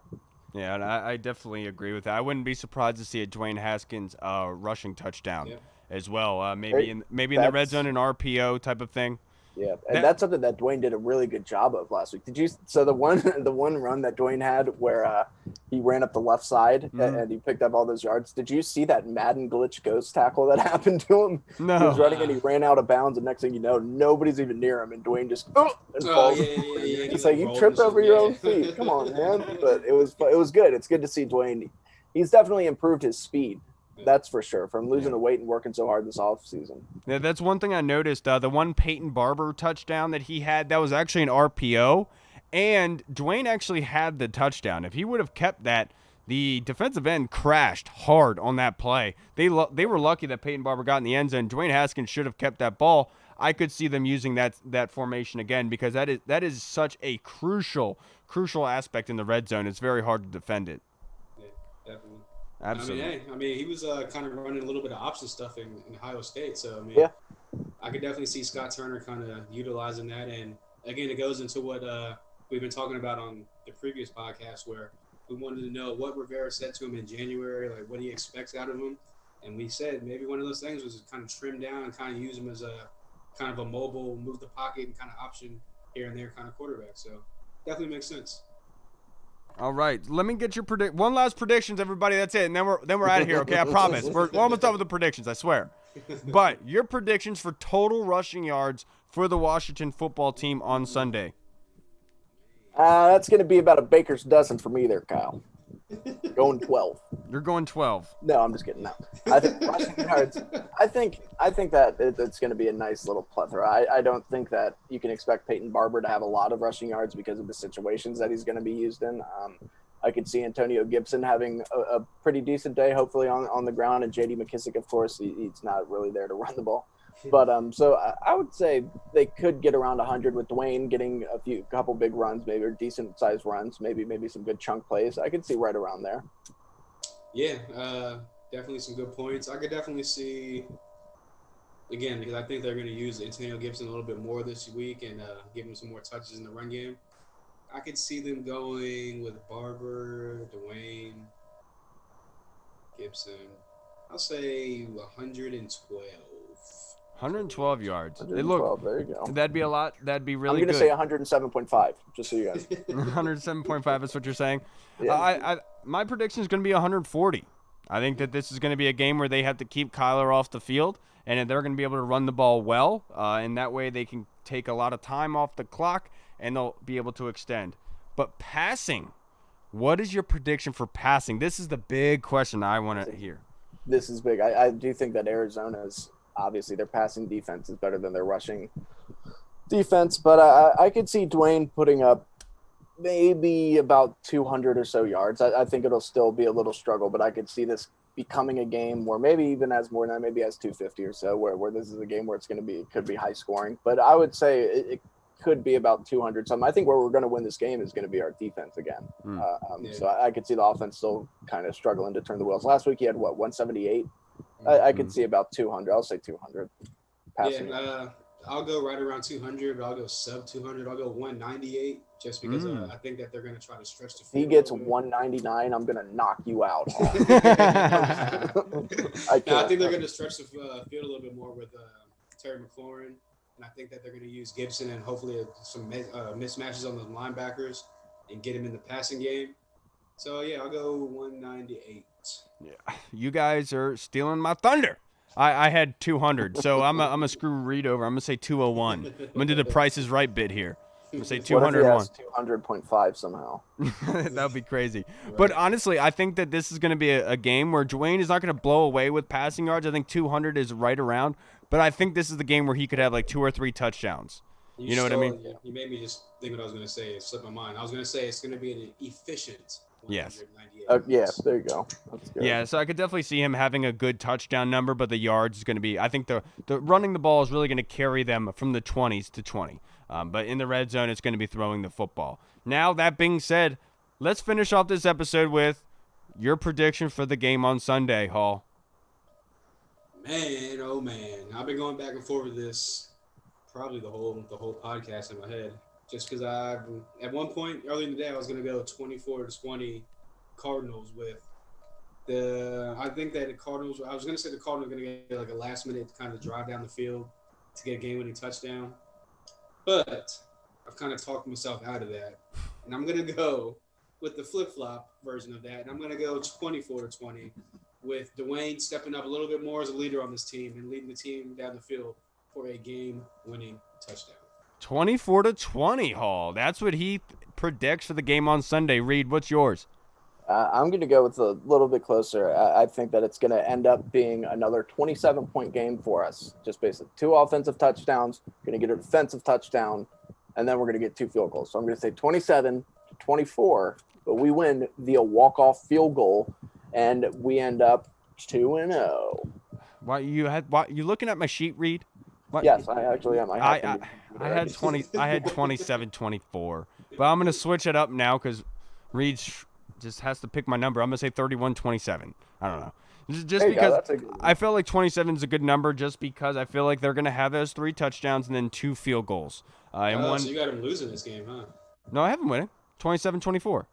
Yeah, and I definitely agree with that. I wouldn't be surprised to see a Dwayne Haskins rushing touchdown as well. Maybe in the red zone, an RPO type of thing. Yeah, and that's something that Dwayne did a really good job of last week. So the one run that Dwayne had where he ran up the left side and he picked up all those yards. Did you see that Madden glitch ghost tackle that happened to him? No. He was running and he ran out of bounds, and next thing you know, nobody's even near him, and Dwayne just falls. It's like you tripped over your own feet. Come on, man. But it was good. It's good to see Dwayne. He's definitely improved his speed. That's for sure, from losing the weight and working so hard this offseason. Yeah, that's one thing I noticed. The one Peyton Barber touchdown that he had, that was actually an RPO, and Dwayne actually had the touchdown. If he would have kept that, the defensive end crashed hard on that play. They were lucky that Peyton Barber got in the end zone. Dwayne Haskins should have kept that ball. I could see them using that formation again, because that is such a crucial aspect in the red zone. It's very hard to defend it. Yeah, definitely. Absolutely. I mean, he was kind of running a little bit of option stuff in Ohio State. So, I mean, I could definitely see Scott Turner kind of utilizing that. And, again, it goes into what we've been talking about on the previous podcast, where We wanted to know what Rivera said to him in January, like what he expects out of him. And we said maybe one of those things was to kind of trim down and kind of use him as a kind of a mobile, move the pocket and kind of option here and there kind of quarterback. So definitely makes sense. All right, let me get your one last predictions, everybody. That's it, and then we're out of here. Okay, I promise. We're almost done with the predictions, I swear. But your predictions for total rushing yards for the Washington football team on Sunday. That's going to be about a baker's dozen for me there, Kyle. Going 12. You're going 12. No, I'm just kidding. No, I think rushing yards. I think that it's going to be a nice little plethora. I don't think that you can expect Peyton Barber to have a lot of rushing yards because of the situations that he's going to be used in. I could see Antonio Gibson having a pretty decent day, hopefully on the ground, and J.D. McKissick, of course, he's not really there to run the ball. But so I would say they could get around 100 with Dwayne getting a couple big runs, maybe, or decent sized runs, maybe some good chunk plays. I could see right around there. Yeah, definitely some good points. I could definitely see, again, because I think they're going to use Antonio Gibson a little bit more this week and give him some more touches in the run game. I could see them going with Barber, Dwayne, Gibson. I'll say 112. 112 yards. 112, there you go. That'd be a lot. That'd be really good. I'm going to say 107.5, just so you guys. 107.5 is what you're saying. Yeah. My prediction is going to be 140. I think that this is going to be a game where they have to keep Kyler off the field, and they're going to be able to run the ball well, and that way they can take a lot of time off the clock, and they'll be able to extend. But passing, what is your prediction for passing? This is the big question I want to hear. This is big. I do think that Arizona's obviously their passing defense is better than their rushing defense, but I could see Dwayne putting up maybe about 200 or so yards. I think it'll still be a little struggle, but I could see this becoming a game where maybe even has more than that, maybe has 250 or so, where this is a game where could be high scoring. But I would say it could be about 200 something. I think where we're going to win this game is going to be our defense again. So I could see the offense still kind of struggling to turn the wheels. Last week he had 178. I could see about 200. I'll say 200. Passing. Yeah, I'll go right around 200, but I'll go sub 200. I'll go 198 just because I think that they're going to try to stretch the field. He gets 199, I'm going to knock you out. I think they're going to stretch the field a little bit more with Terry McLaurin, and I think that they're going to use Gibson and hopefully some mismatches on the linebackers and get him in the passing game. So, yeah, I'll go 198. Yeah, you guys are stealing my thunder. I had 200, so I'm a screw Reed over. I'm gonna say 201. I'm gonna do the Price is Right bit here. I'm gonna say 201. What if he has 200.5 somehow? That would be crazy. Right. But honestly, I think that this is gonna be a game where Dwayne is not gonna blow away with passing yards. I think 200 is right around. But I think this is the game where he could have like 2 or 3 touchdowns. You know what I mean? Yeah. You made me just think what I was gonna say. It slipped my mind. I was gonna say it's gonna be an efficient. Yes. Yes, there you go. That's good. Yeah, so I could definitely see him having a good touchdown number, but the yards is going to be – I think the running the ball is really going to carry them from the 20s to 20. But in the red zone, it's going to be throwing the football. Now, that being said, let's finish off this episode with your prediction for the game on Sunday, Hall. Man, oh, man. I've been going back and forth with this probably the whole podcast in my head. Just because at one point early in the day, I was going to go 24-20 Cardinals with I think that the Cardinals, I was going to say the Cardinals are going to get like a last minute kind of drive down the field to get a game winning touchdown. But I've kind of talked myself out of that. And I'm going to go with the flip-flop version of that. And I'm going to go 24-20 with Dwayne stepping up a little bit more as a leader on this team and leading the team down the field for a game winning touchdown. 24-20, Hall. That's what he predicts for the game on Sunday. Reed, what's yours? I'm going to go with a little bit closer. I think that it's going to end up being another 27-point game for us. Just basically 2 offensive touchdowns, going to get a defensive touchdown, and then we're going to get 2 field goals. So I'm going to say 27-24, but we win via walk-off field goal, and we end up 2-0. Why you looking at my sheet, Reed? What? Yes, I actually am. I had 27-24, but I'm gonna switch it up now because Reed just has to pick my number. I'm gonna say 31-27. I don't know, just because I feel like 27 is a good number, just because I feel like they're gonna have those 3 touchdowns and then 2 field goals. So you got him losing this game, huh? No, I have him winning. 27-24.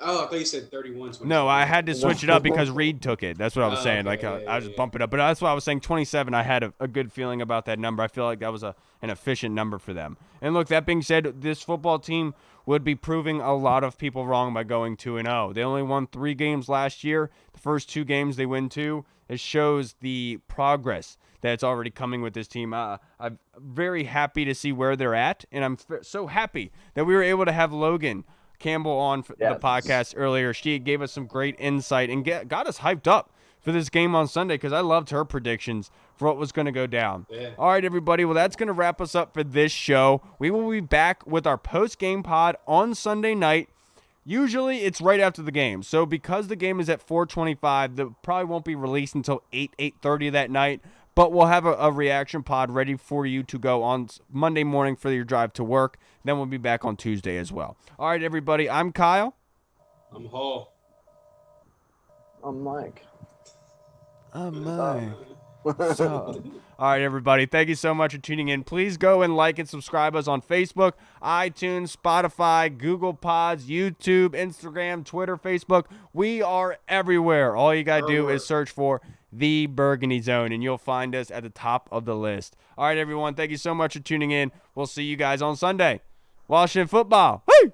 Oh, I thought you said 31. No, I had to switch it up because Reed took it. That's what I was saying. Okay, I was just bumping it up. But that's why I was saying 27. I had a good feeling about that number. I feel like that was an efficient number for them. And look, that being said, this football team would be proving a lot of people wrong by going 2-0. They only won 3 games last year. The first 2 games they win 2. It shows the progress that's already coming with this team. I'm very happy to see where they're at, and I'm so happy that we were able to have Logan Campbell on for the podcast earlier. She gave us some great insight and got us hyped up for this game on Sunday because I loved her predictions for what was going to go down. Yeah. All right, everybody. Well, that's going to wrap us up for this show. We will be back with our post-game pod on Sunday night. Usually it's right after the game. So because the game is at 4:25, the probably won't be released until 8:30 that night. But we'll have a reaction pod ready for you to go on Monday morning for your drive to work. Then we'll be back on Tuesday as well. All right, everybody. I'm Kyle. I'm Hall. I'm Mike. I'm Mike. So, all right, everybody. Thank you so much for tuning in. Please go and like and subscribe us on Facebook, iTunes, Spotify, Google Pods, YouTube, Instagram, Twitter, Facebook. We are everywhere. All you got to do is search for The Burgundy Zone, and you'll find us at the top of the list. All right, everyone. Thank you so much for tuning in. We'll see you guys on Sunday. Washington football. Woo!